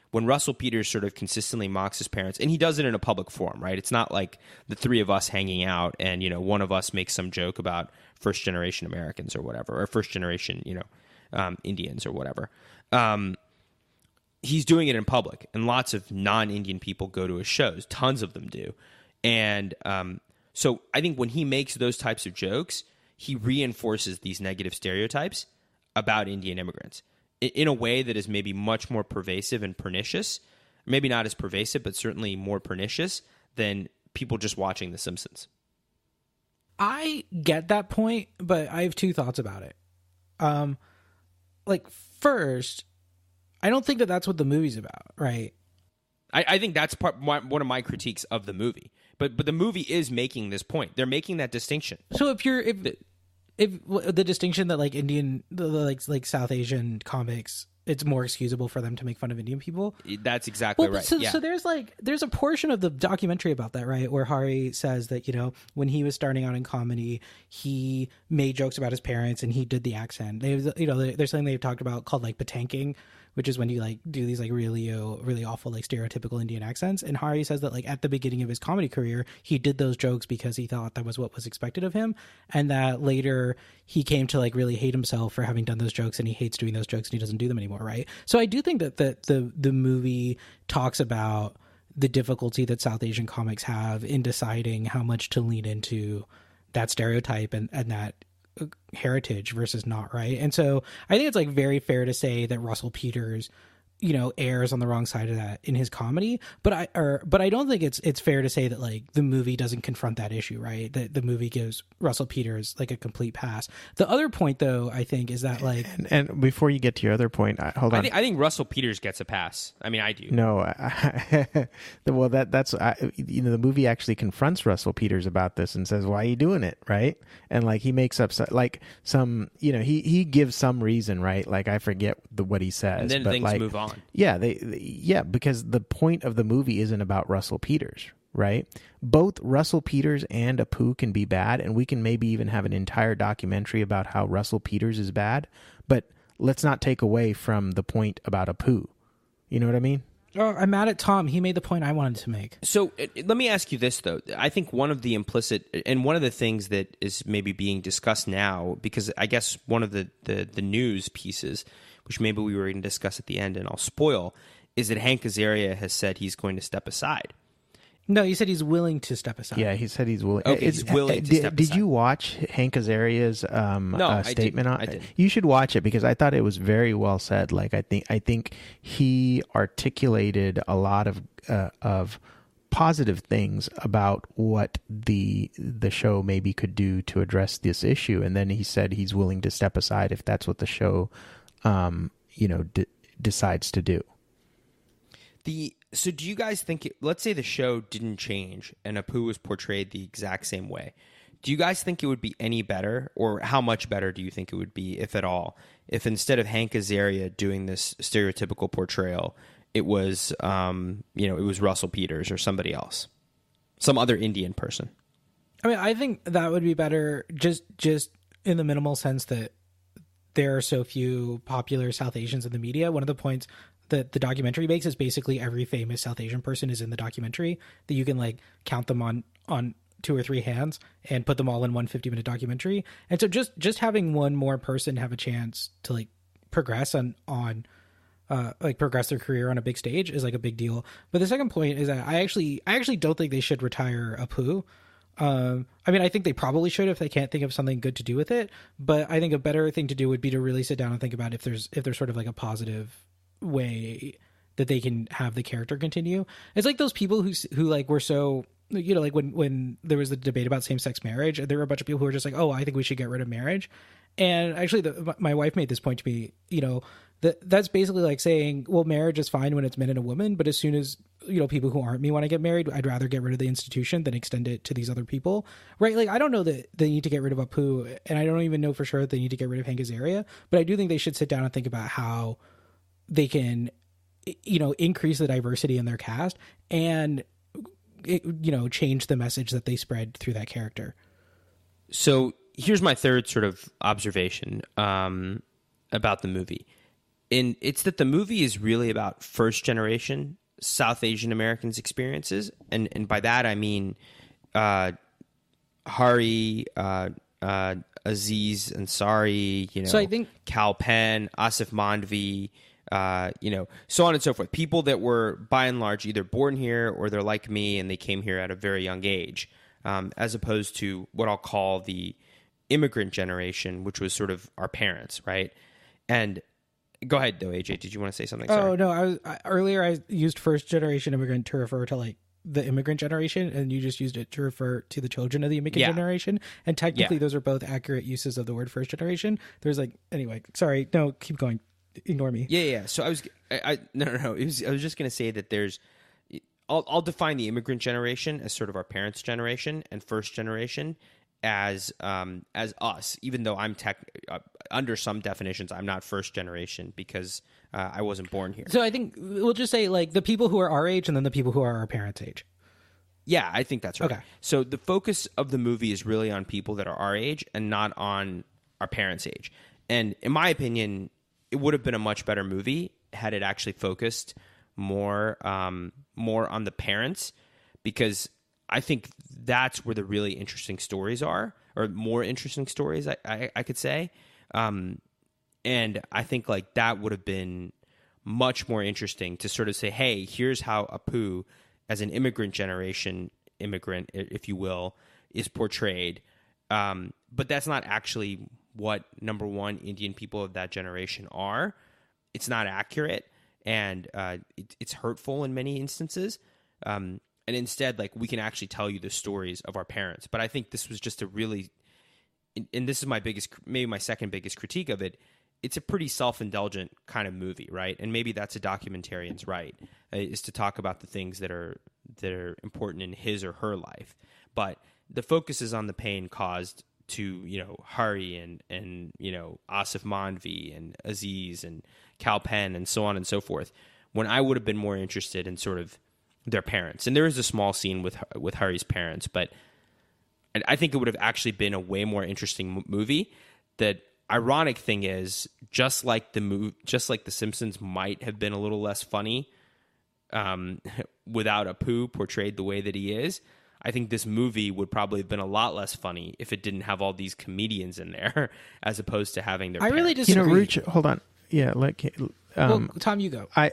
when Russell Peters sort of consistently mocks his parents, and he does it in a public forum, right? It's not like the three of us hanging out and, you know, one of us makes some joke about first generation Americans or whatever, or first generation, Indians or whatever. He's doing it in public, and lots of non-Indian people go to his shows. Tons of them do. And so I think when he makes those types of jokes, he reinforces these negative stereotypes about Indian immigrants in a way that is maybe much more pervasive and pernicious. Maybe not as pervasive, but certainly more pernicious than people just watching The Simpsons. I get that point, but I have two thoughts about it. First, I don't think that that's what the movie's about, right? I think that's one of my critiques of the movie. But the movie is making this point. They're making that distinction. So if the distinction that like Indian, like South Asian comics, it's more excusable for them to make fun of Indian people. That's exactly right. So there's a portion of the documentary about that, right, where Hari says that, you know, when he was starting out in comedy, he made jokes about his parents and he did the accent. There's something they've talked about called like patanking, which is when you like do these like really awful like stereotypical Indian accents. And Hari says that like at the beginning of his comedy career, he did those jokes because he thought that was what was expected of him, and that later he came to like really hate himself for having done those jokes, and he hates doing those jokes and he doesn't do them anymore, right? So I do think that the movie talks about the difficulty that South Asian comics have in deciding how much to lean into that stereotype and that heritage versus not, right? And so I think it's like very fair to say that Russell Peters, you know, errs on the wrong side of that in his comedy, but I don't think it's fair to say that like the movie doesn't confront that issue, right? That the movie gives Russell Peters like a complete pass. The other point though, I think, is that like, and before you get to your other point, hold on. I think Russell Peters gets a pass. I mean, I do. No, well that's you know, the movie actually confronts Russell Peters about this and says, "Why are you doing it?" Right? And like he makes up like some, you know, he gives some reason, right? Like I forget what he says, and then but things like, move on. Yeah, yeah, because the point of the movie isn't about Russell Peters, right? Both Russell Peters and Apu can be bad, and we can maybe even have an entire documentary about how Russell Peters is bad, but let's not take away from the point about Apu. You know what I mean? Oh, I'm mad at Tom. He made the point I wanted to make. So let me ask you this, though. I think one of the implicit and one of the things that is maybe being discussed now, because I guess one of the news pieces, which maybe we were going to discuss at the end and I'll spoil, is that Hank Azaria has said he's going to step aside. No, he said he's willing to step aside. Yeah, he said he's willing. Okay, he's willing to step aside. Did you watch Hank Azaria's statement on? I did. You should watch it because I thought it was very well said. Like I think he articulated a lot of positive things about what the show maybe could do to address this issue, and then he said he's willing to step aside if that's what the show decides to do. So do you guys think, let's say the show didn't change and Apu was portrayed the exact same way. Do you guys think it would be any better, or how much better do you think it would be, if at all, if instead of Hank Azaria doing this stereotypical portrayal, it was, it was Russell Peters or somebody else, some other Indian person? I mean, I think that would be better just in the minimal sense that there are so few popular South Asians in the media. One of the points that the documentary makes is basically every famous South Asian person is in the documentary, that you can like count them on 2 or 3 hands and put them all in one 50-minute documentary. And so just having one more person have a chance to like progress progress their career on a big stage is like a big deal. But the second point is that I actually don't think they should retire Apu. I mean, I think they probably should if they can't think of something good to do with it. But I think a better thing to do would be to really sit down and think about if there's sort of like a positive way that they can have the character continue. It's like those people who like were so, you know, like when there was the debate about same-sex marriage, there were a bunch of people who were just like, oh, I think we should get rid of marriage. And actually my wife made this point to me, you know, that's basically like saying, well, marriage is fine when it's men and a woman, but as soon as, you know, people who aren't me want to get married, I'd rather get rid of the institution than extend it to these other people, right? Like, I don't know that they need to get rid of Apu, and I don't even know for sure that they need to get rid of Hank Azaria, but I do think they should sit down and think about how they can, you know, increase the diversity in their cast and, you know, change the message that they spread through that character. So here's my third sort of observation about the movie. And it's that the movie is really about first generation South Asian Americans' experiences. And by that, I mean Hari, Aziz Ansari, you know, so I think Kal Penn, Asif Mandvi, so on and so forth. People that were, by and large, either born here or they're like me and they came here at a very young age, as opposed to what I'll call the immigrant generation, which was sort of our parents, right? And go ahead, though, AJ. Did you want to say something? Sorry. Oh, no. Earlier I used first generation immigrant to refer to like the immigrant generation, and you just used it to refer to the children of the immigrant generation. And technically those are both accurate uses of the word first generation. There's like, anyway, sorry. No, keep going. Ignore me. Yeah. So I was just going to say that there's I'll define the immigrant generation as sort of our parents' generation, and first generation as us. Even though I'm under some definitions, I'm not first generation because I wasn't born here. So I think we'll just say like the people who are our age and then the people who are our parents' age. Yeah, I think that's right. Okay. So the focus of the movie is really on people that are our age and not on our parents' age. And in my opinion, it would have been a much better movie had it actually focused more on the parents, because I think that's where the really interesting stories are, or more interesting stories, I could say. And I think like that would have been much more interesting to sort of say, hey, here's how Apu, as an immigrant, if you will, is portrayed. But that's not actually what, number one, Indian people of that generation are. It's not accurate, and it's hurtful in many instances. And instead, like, we can actually tell you the stories of our parents. But I think this was just a really, and this is maybe my second biggest critique of it, it's a pretty self-indulgent kind of movie, right? And maybe that's a documentarian's right, is to talk about the things that are important in his or her life. But the focus is on the pain caused to, Hari and Asif Manvi and Aziz and Kal Penn and so on and so forth, when I would have been more interested in sort of their parents. And there is a small scene with Hari's parents, but I think it would have actually been a way more interesting movie. The ironic thing is, just like The Simpsons might have been a little less funny without Apu portrayed the way that he is, I think this movie would probably have been a lot less funny if it didn't have all these comedians in there, as opposed to having their parents. Really disagree. Ruch, hold on. Yeah, well, Tom, you go. I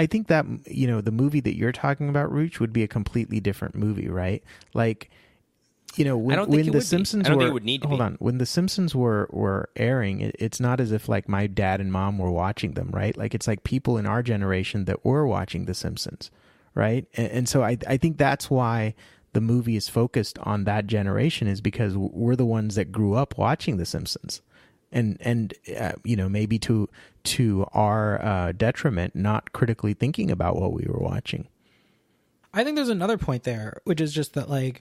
think that, the movie that you're talking about, Ruch, would be a completely different movie, right? Like, when the Simpsons were, hold on, when the Simpsons were airing, it's not as if like my dad and mom were watching them, right? Like, it's like people in our generation that were watching the Simpsons, right? And so I think that's why the movie is focused on that generation, is because we're the ones that grew up watching the Simpsons. And maybe to our detriment, not critically thinking about what we were watching. I think there's another point there, which is just that like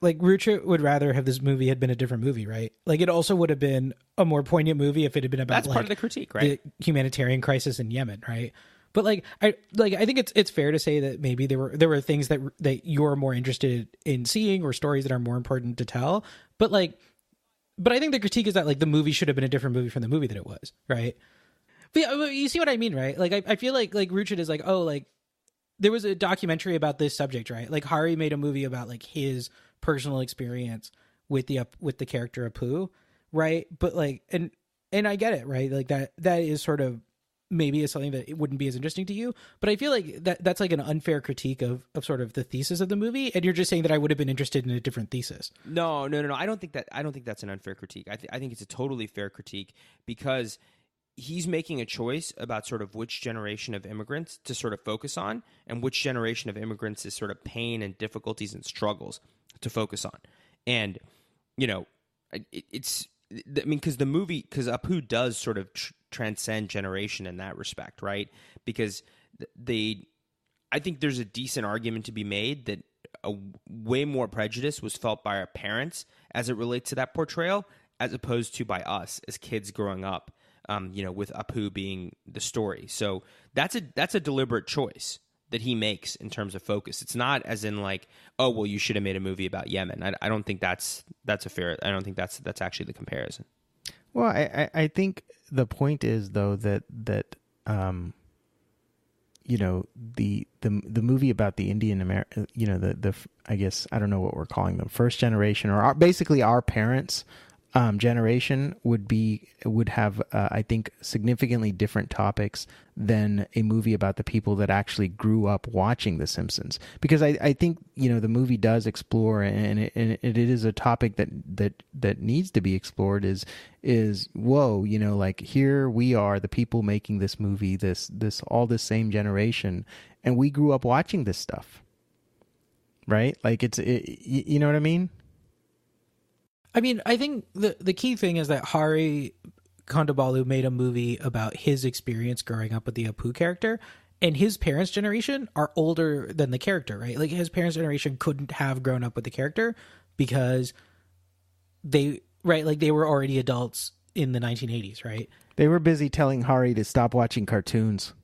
Ruchit would rather have this movie had been a different movie, right? Like, it also would have been a more poignant movie if it had been about that's part of the critique, right? The humanitarian crisis in Yemen, right? But I think it's fair to say that maybe there were things that you're more interested in seeing, or stories that are more important to tell. But I think the critique is that like the movie should have been a different movie from the movie that it was, right? But yeah, you see what I mean, right? Like I feel like Ruchit is like, oh, like there was a documentary about this subject, right? Like Hari made a movie about like his personal experience with the character Apu, right? But like, and I get it, right? Like that is sort of maybe is something that it wouldn't be as interesting to you, but I feel like that's like an unfair critique of sort of the thesis of the movie, and you're just saying that I would have been interested in a different thesis. No. I don't think that's an unfair critique. I think it's a totally fair critique, because he's making a choice about sort of which generation of immigrants to sort of focus on, and which generation of immigrants is sort of pain and difficulties and struggles to focus on. And because Apu does sort of transcend generation in that respect, right? Because I think there's a decent argument to be made that a way more prejudice was felt by our parents as it relates to that portrayal, as opposed to by us as kids growing up, with Apu being the story. So that's a deliberate choice that he makes in terms of focus. It's not as in like, oh, well, you should have made a movie about Yemen. I don't think that's a fair. I don't think that's actually the comparison. Well, I think the point is though that the movie about the Indian American, the I guess I don't know what we're calling them, first generation, or basically our parents' generation would have I think significantly different topics than a movie about the people that actually grew up watching The Simpsons, because I think the movie does explore, and it is a topic that needs to be explored, is whoa, like here we are, the people making this movie, this same generation, and we grew up watching this stuff, right? Like you know what I mean? I mean, I think the key thing is that Hari Kondabalu made a movie about his experience growing up with the Apu character, And his parents' generation are older than the character, right? Like his parents' generation couldn't have grown up with the character because they were already adults in the 1980s, right? They were busy telling Hari to stop watching cartoons.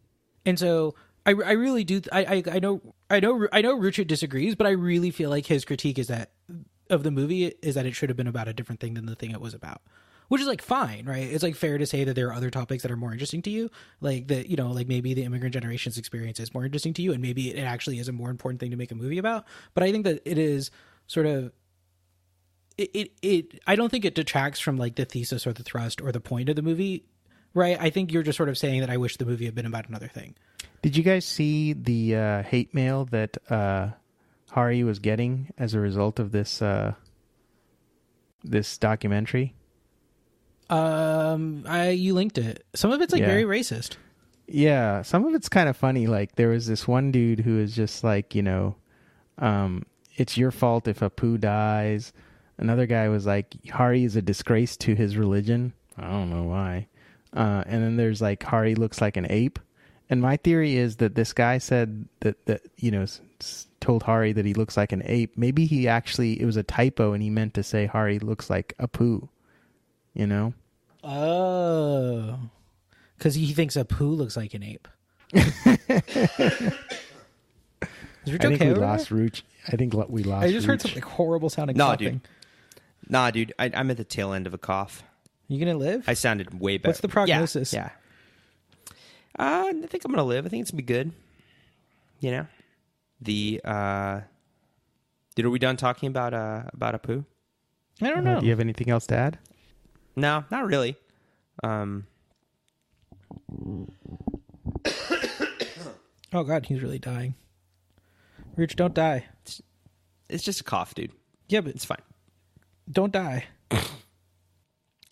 And so I really do. I know Ruchit disagrees, but I really feel like his critique is that of the movie is that it should have been about a different thing than the thing it was about, which is like fine, right? It's like fair to say that there are other topics that are more interesting to you, like that, you know, like maybe the immigrant generation's experience is more interesting to you, and maybe it actually is a more important thing to make a movie about. But I think that it is sort of I don't think it detracts from like the thesis or the thrust or the point of the movie, right? I think you're just sort of saying that I wish the movie had been about another thing. Did you guys see the hate mail that Hari was getting as a result of this this documentary? You linked it. Some of it's like very racist. Yeah, some of it's kind of funny. Like there was this one dude who is just like, you know, it's your fault if Apu dies. Another guy was like, Hari is a disgrace to his religion. I don't know why. And then there's like, Hari looks like an ape. And my theory is that this guy said that you know, told Hari that he looks like an ape. Maybe he actually, it was a typo and he meant to say Hari looks like Apu, you know? Oh, because he thinks Apu looks like an ape. Is Ruch okay? We lost Ruch. I think we lost. I just heard Ruch. some like horrible sounding coughing. Dude. I'm at the tail end of a cough. You gonna live? I sounded way better. What's the prognosis? Yeah. I think I'm gonna live. I think it's gonna be good. You know, are we done talking about Apu? I don't know. Do you have anything else to add? No, not really. Oh God, he's really dying. Ruch, don't die. It's just a cough, dude. Yeah, but It's fine. don't die.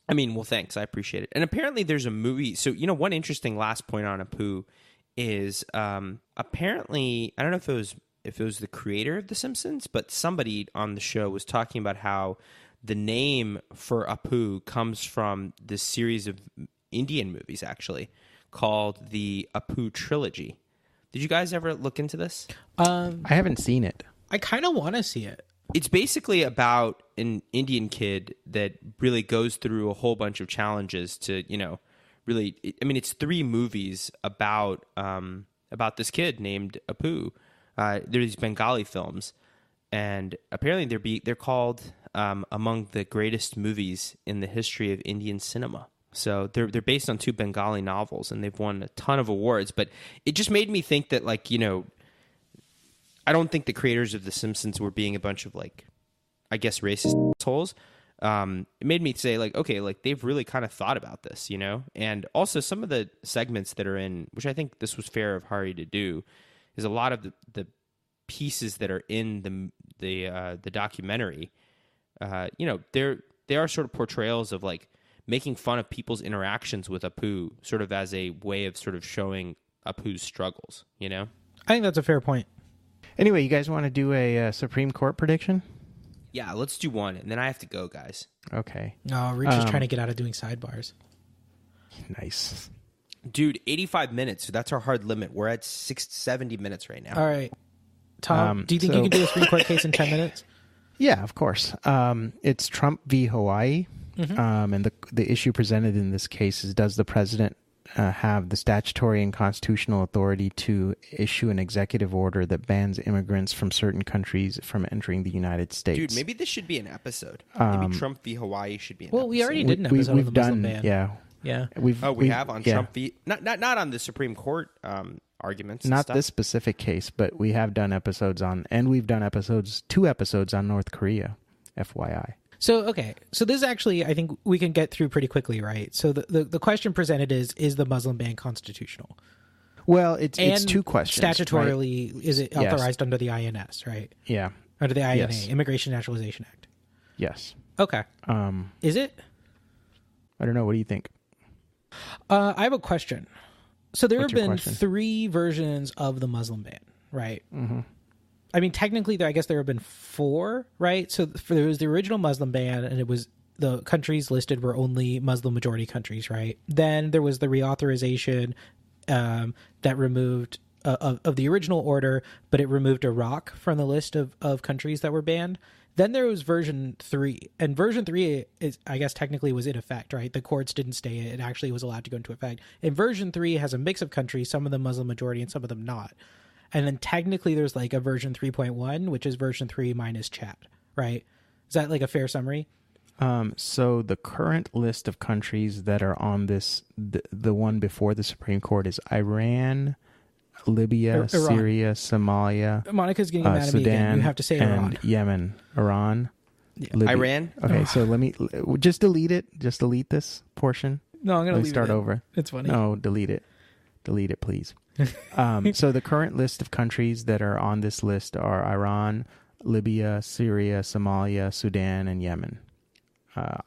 I mean, well, thanks. I appreciate it. And apparently there's a movie. So, you know, one interesting last point on Apu is apparently, I don't know if it was the creator of The Simpsons, but somebody on the show was talking about how the name for Apu comes from this series of Indian movies, actually, called the Apu Trilogy. Did you guys ever look into this? I haven't seen it. I kind of want to see it. It's basically about an Indian kid that really goes through a whole bunch of challenges to, you know, really. I mean, it's 3 movies about this kid named Apu. They're these Bengali films, and apparently they're called among the greatest movies in the history of Indian cinema. So they're based on 2 Bengali novels, and they've won a ton of awards. But it just made me think that, like, you know, I don't think the creators of The Simpsons were being a bunch of, like, I guess, racist assholes. It made me say, like, okay, like, they've really kind of thought about this, you know? And also some of the segments that are in, which I think this was fair of Hari to do, is a lot of the pieces that are in the documentary, you know, they are sort of portrayals of, like, making fun of people's interactions with Apu, sort of as a way of sort of showing Apu's struggles, you know? I think that's a fair point. Anyway, you guys want to do a Supreme Court prediction? Yeah, let's do one, and then I have to go, guys. Okay. No, Rich is trying to get out of doing sidebars. Nice. Dude, 85 minutes. That's our hard limit. We're at 70 minutes right now. All right. Tom, do you think you can do a Supreme Court case in 10 minutes? Yeah, of course. It's Trump v. Hawaii. Mm-hmm. And the issue presented in this case is, does the president have the statutory and constitutional authority to issue an executive order that bans immigrants from certain countries from entering the United States? Dude, maybe this should be an episode. Maybe Trump v. Hawaii should be an episode. Well, we already did an episode of the Muslim ban. Yeah. We have on Trump v. Not on the Supreme Court arguments. Not stuff. this specific case, but we have done episodes on, and we've done 2 episodes on North Korea, FYI. So, okay. So this actually, I think we can get through pretty quickly, right? So the question presented is the Muslim ban constitutional? Well, it's 2 questions. Statutorily, right? Is it authorized under the INS, right? Yeah. Under the INA, Immigration Naturalization Act. Yes. Okay. Is it? I don't know. What do you think? I have a question. So there What's have your been question? 3 versions of the Muslim ban, right? Mm-hmm. I mean, technically, I guess there have been 4, right? So there was the original Muslim ban, and it was the countries listed were only Muslim majority countries, right? Then there was the reauthorization that removed of the original order, but it removed Iraq from the list of countries that were banned. Then there was version 3, and version 3 is, I guess, technically was in effect, right? The courts didn't stay it. It actually was allowed to go into effect. And version 3 has a mix of countries, some of them Muslim majority and some of them not. And then technically there's like a version 3.1, which is version 3 minus Chad, right? Is that like a fair summary? So the current list of countries that are on this, the one before the Supreme Court is Iran, Libya, Iran. Syria, Somalia, Monica's getting mad at me again. Sudan, You have to say and Iran. Yemen. Iran, Yeah. Libya. Iran. Okay, so let me just delete it. Just delete this portion. No, I'm going to Let me leave start it in. over. It's funny. No, delete it. Delete it, please. So the current list of countries that are on this list are Iran, Libya, Syria, Somalia, Sudan, and Yemen.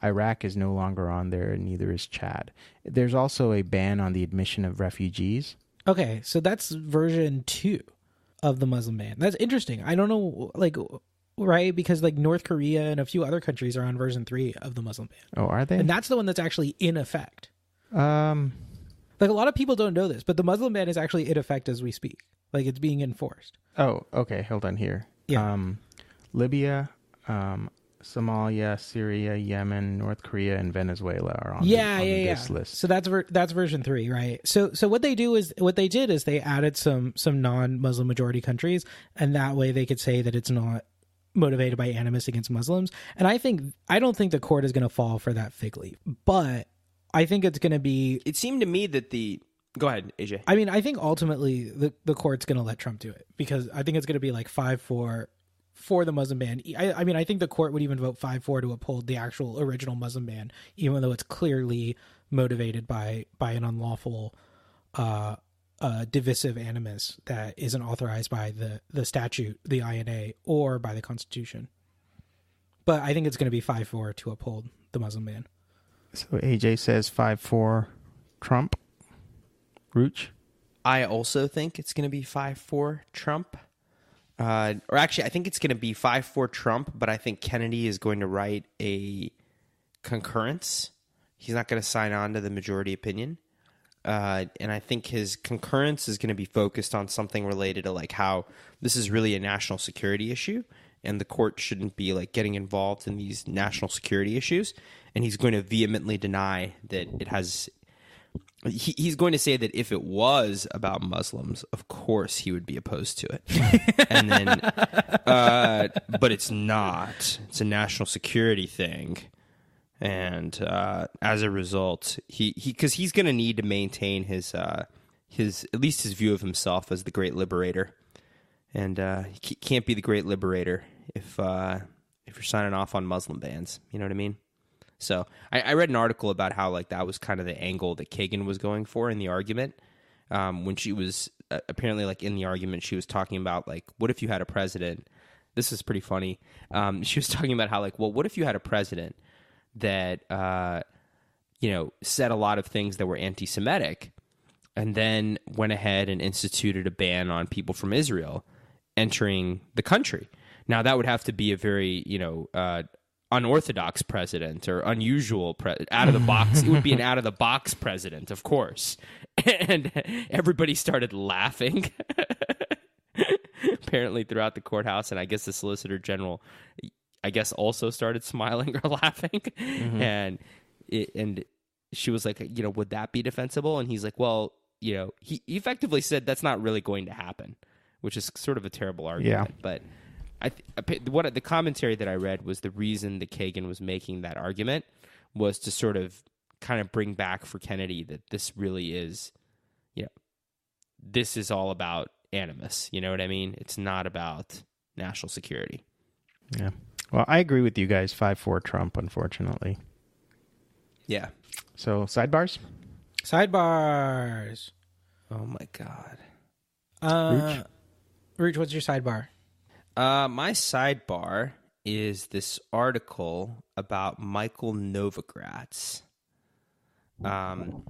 Iraq is no longer on there, and neither is Chad. There's also a ban on the admission of refugees. Okay, so that's version 2 of the Muslim ban. That's interesting. I don't know, like, right? Because like North Korea and a few other countries are on version 3 of the Muslim ban. Oh, are they? And that's the one that's actually in effect. Um, Like, a lot of people don't know this, but the Muslim ban is actually in effect as we speak. Like, it's being enforced. Oh, okay. Hold on here. Yeah. Libya, Somalia, Syria, Yemen, North Korea, and Venezuela are on, Yeah, on yeah, this yeah. list. So that's version 3, right? So what they did is they added some non-Muslim majority countries, and that way they could say that it's not motivated by animus against Muslims. And I don't think the court is going to fall for that fig leaf, but I think it's going to be. It seemed to me that Go ahead, AJ. I mean, I think ultimately the court's going to let Trump do it, because I think it's going to be like 5-4 for the Muslim ban. I mean, I think the court would even vote 5-4 to uphold the actual original Muslim ban, even though it's clearly motivated by an unlawful, divisive animus that isn't authorized by the statute, the INA, or by the Constitution. But I think it's going to be 5-4 to uphold the Muslim ban. So AJ says 5-4 Trump. Ruch? I also think it's going to be 5-4 Trump. Or actually, I think it's going to be 5-4 Trump, but I think Kennedy is going to write a concurrence. He's not going to sign on to the majority opinion. And I think his concurrence is going to be focused on something related to like how this is really a national security issue, and the court shouldn't be like getting involved in these national security issues. And he's going to vehemently deny that it has. He's going to say that if it was about Muslims, of course he would be opposed to it. And then, but it's not. It's a national security thing. And as a result, because he's going to need to maintain his at least his view of himself as the great liberator. And he can't be the great liberator if you're signing off on Muslim bans. You know what I mean? So I read an article about how like that was kind of the angle that Kagan was going for in the argument, when she was apparently like in the argument, she was talking about like, what if you had a president? This is pretty funny. She was talking about how like, well, what if you had a president that said a lot of things that were anti-Semitic, and then went ahead and instituted a ban on people from Israel entering the country. Now that would have to be a very unorthodox president or unusual out of the box. It would be an out of the box president, of course. And everybody started laughing apparently throughout the courthouse, and I guess the Solicitor General also started smiling or laughing. And she was like, would that be defensible? And he's like, well, he effectively said that's not really going to happen, which is sort of a terrible argument. Yeah. But what the commentary that I read was the reason that Kagan was making that argument was to sort of kind of bring back for Kennedy that this really is, this is all about animus. You know what I mean? It's not about national security. Yeah. Well, I agree with you guys. 5-4 Trump, unfortunately. Yeah. So sidebars? Sidebars. Oh my God. Ruch, what's your sidebar? My sidebar is this article about Michael Novogratz, who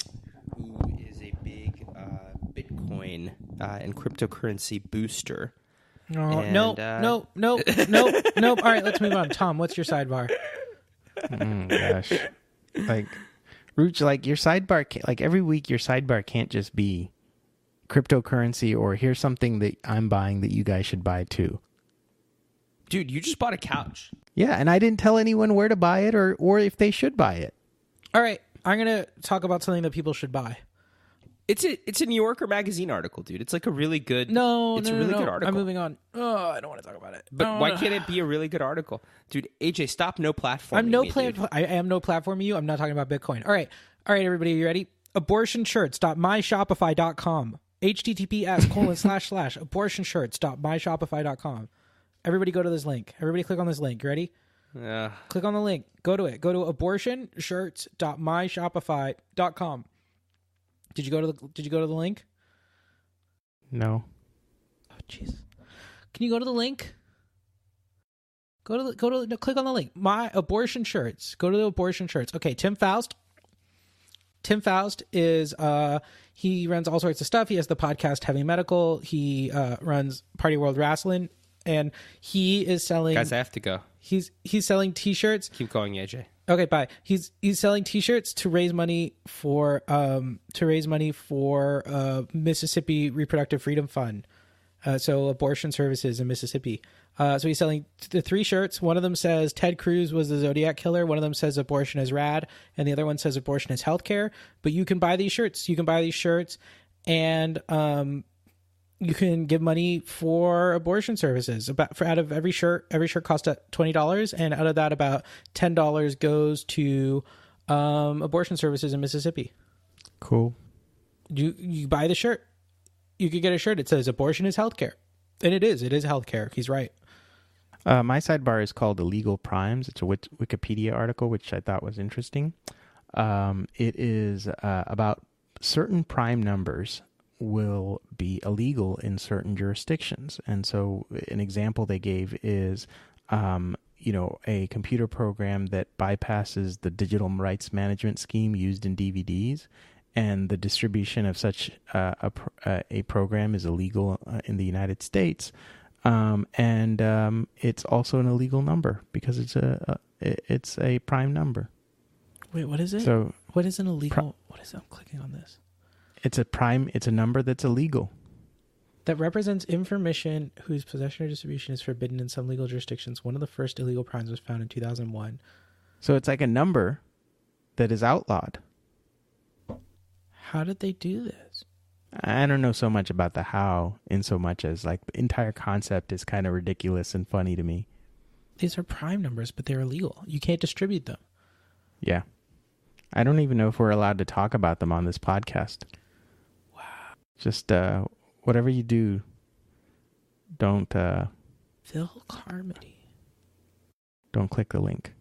is a big Bitcoin and cryptocurrency booster. No. All right, let's move on. Tom, what's your sidebar? Gosh. Like, Ruch, like your sidebar, like every week your sidebar can't just be cryptocurrency, or here's something that I'm buying that you guys should buy too. Dude, you just bought a couch. Yeah, and I didn't tell anyone where to buy it or if they should buy it. All right, I'm going to talk about something that people should buy. It's a New Yorker magazine article, dude. It's like a really good Good article. I'm moving on. Oh, I don't want to talk about it. But why can't it be a really good article? Dude, AJ, stop no platforming I am no platforming you. I'm not talking about Bitcoin. All right, everybody, are you ready? Abortionshirts.myshopify.com. https://abortionshirts.myshopify.com. Everybody go to this link. Everybody click on this link. You ready? Click on the link. Go to it. Go to abortionshirts.myshopify.com. Did you go to the link? No. Oh, jeez. Can you go to the link? Click on the link. My abortion shirts. Go to the abortion shirts. Okay, Tim Faust. Tim Faust is he runs all sorts of stuff. He has the podcast Heavy Medical. He runs Party World Wrestling, and he is selling. Guys, I have to go. He's selling T-shirts. Keep going, AJ. Okay, bye. He's selling T-shirts to raise money for Mississippi Reproductive Freedom Fund, so abortion services in Mississippi. So he's selling the 3 shirts. One of them says Ted Cruz was the Zodiac killer. One of them says abortion is rad, and the other one says abortion is healthcare. But you can buy these shirts. You can buy these shirts, and you can give money for abortion services. Out of every shirt costs $20, and out of that, about $10 goes to abortion services in Mississippi. Cool. You buy the shirt. You could get a shirt that says abortion is healthcare, and it is healthcare. He's right. My sidebar is called Illegal Primes. It's a Wikipedia article, which I thought was interesting. It is about certain prime numbers will be illegal in certain jurisdictions. And so an example they gave is, a computer program that bypasses the digital rights management scheme used in DVDs, and the distribution of such a program is illegal in the United States. And it's also an illegal number because it's a prime number. Wait, what is it? So what is an illegal? What is it? I'm clicking on this. It's a number that's illegal. That represents information whose possession or distribution is forbidden in some legal jurisdictions. One of the first illegal primes was found in 2001. So it's like a number that is outlawed. How did they do this? I don't know so much about the how, in so much as like the entire concept is kind of ridiculous and funny to me. These are prime numbers, but they're illegal. You can't distribute them. Yeah. I don't even know if we're allowed to talk about them on this podcast. Wow. Just whatever you do, don't Phil Carmody. Don't click the link.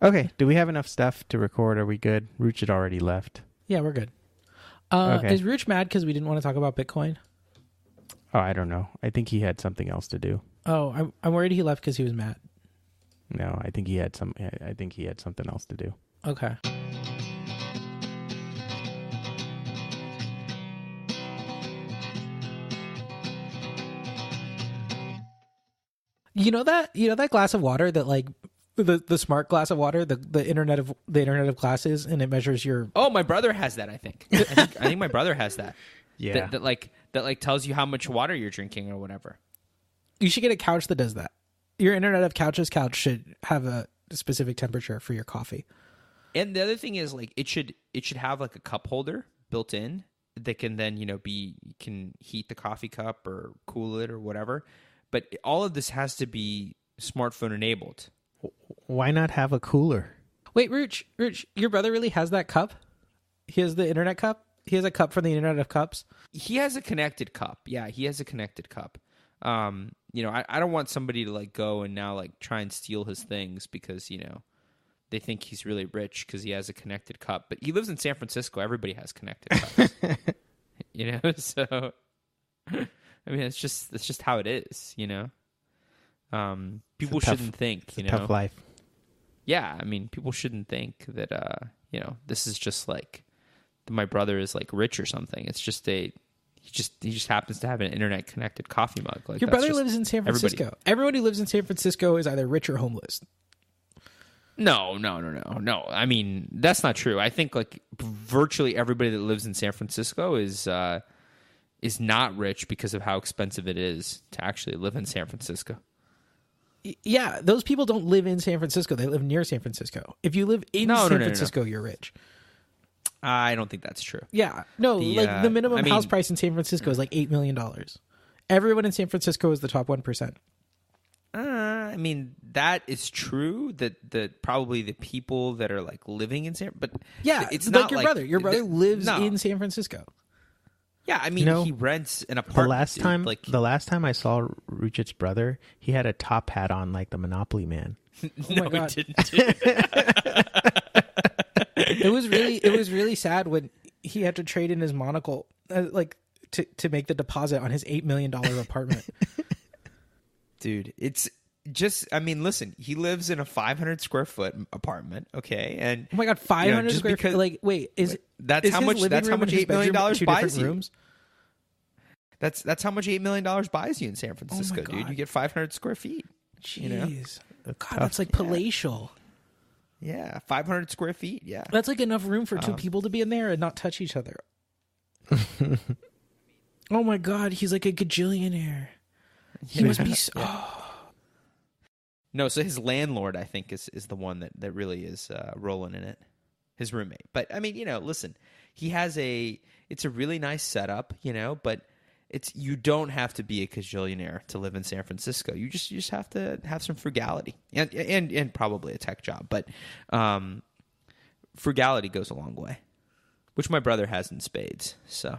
Okay, do we have enough stuff to record? Are we good? Ruchit already left. Yeah, we're good. Okay. Is Ruch mad because we didn't want to talk about Bitcoin? Oh, I don't know. I think he had something else to do. Oh, I'm worried he left because he was mad. No, I think he had something else to do. Okay. You know that glass of water that like the smart glass of water, the internet of glasses, and it measures your. Oh, my brother has that. I think my brother has that. Yeah. That tells you how much water you're drinking or whatever. You should get a couch that does that. Your Internet of Couches couch should have a specific temperature for your coffee. And the other thing is like it should have like a cup holder built in that can then you can heat the coffee cup or cool it or whatever. But all of this has to be smartphone enabled. Why not have a cooler? Wait, Ruch, your brother really has that cup? He has the internet cup? He has a cup from the Internet of Cups? He has a connected cup. Yeah, he has a connected cup. I don't want somebody to like go and now like try and steal his things because, they think he's really rich because he has a connected cup. But he lives in San Francisco. Everybody has connected cups. So I mean, it's just how it is, People shouldn't think, tough life. Yeah, I mean, people shouldn't think that, this is just like my brother is like rich or something. It's just he just happens to have an internet connected coffee mug. Like your brother lives in San Francisco. Everybody who lives in San Francisco is either rich or homeless. No. I mean, that's not true. I think like virtually everybody that lives in San Francisco is not rich because of how expensive it is to actually live in San Francisco. Yeah, those people don't live in San Francisco. They live near San Francisco. If you live in San Francisco, you're rich. I don't think that's true. Yeah. No, the minimum house price in San Francisco is like $8 million. Everyone in San Francisco is the top 1%. I mean, that is true. That probably the people that are like living in San, but yeah, it's like your brother. Your brother lives in San Francisco. Yeah, I mean, he rents an apartment. The last time I saw Ruchit's brother, he had a top hat on like the Monopoly man. No, he didn't. It was really sad when he had to trade in his monocle, to make the deposit on his $8 million apartment. Dude, it's just, I mean, listen, he lives in a 500 square foot apartment, okay? And oh my god, 500 square feet. Like, wait, that's how much $8 million buys you. Rooms? That's how much $8 million buys you in San Francisco, dude. You get 500 square feet. Jeez. You know? God, that's like palatial. Yeah, 500 square feet, yeah. That's like enough room for two people to be in there and not touch each other. Oh my god, he's like a gajillionaire. He must be so... No, so his landlord, I think, is the one that really is rolling in it. His roommate. But, I mean, listen, he has it's a really nice setup, but you don't have to be a gajillionaire to live in San Francisco. You just have to have some frugality and probably a tech job. But frugality goes a long way, which my brother has in spades. So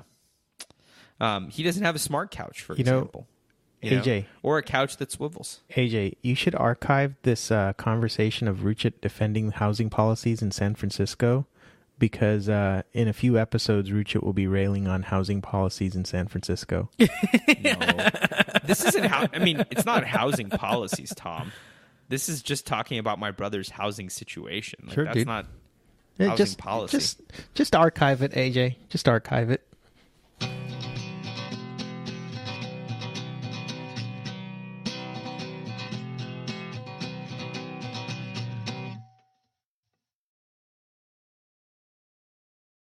he doesn't have a smart couch, for example. AJ. Or a couch that swivels. AJ, you should archive this conversation of Ruchit defending housing policies in San Francisco, because in a few episodes, Ruchit will be railing on housing policies in San Francisco. No. This isn't it's not housing policies, Tom. This is just talking about my brother's housing situation. Like, sure, that's dude. not housing policy. Just archive it, AJ. Just archive it.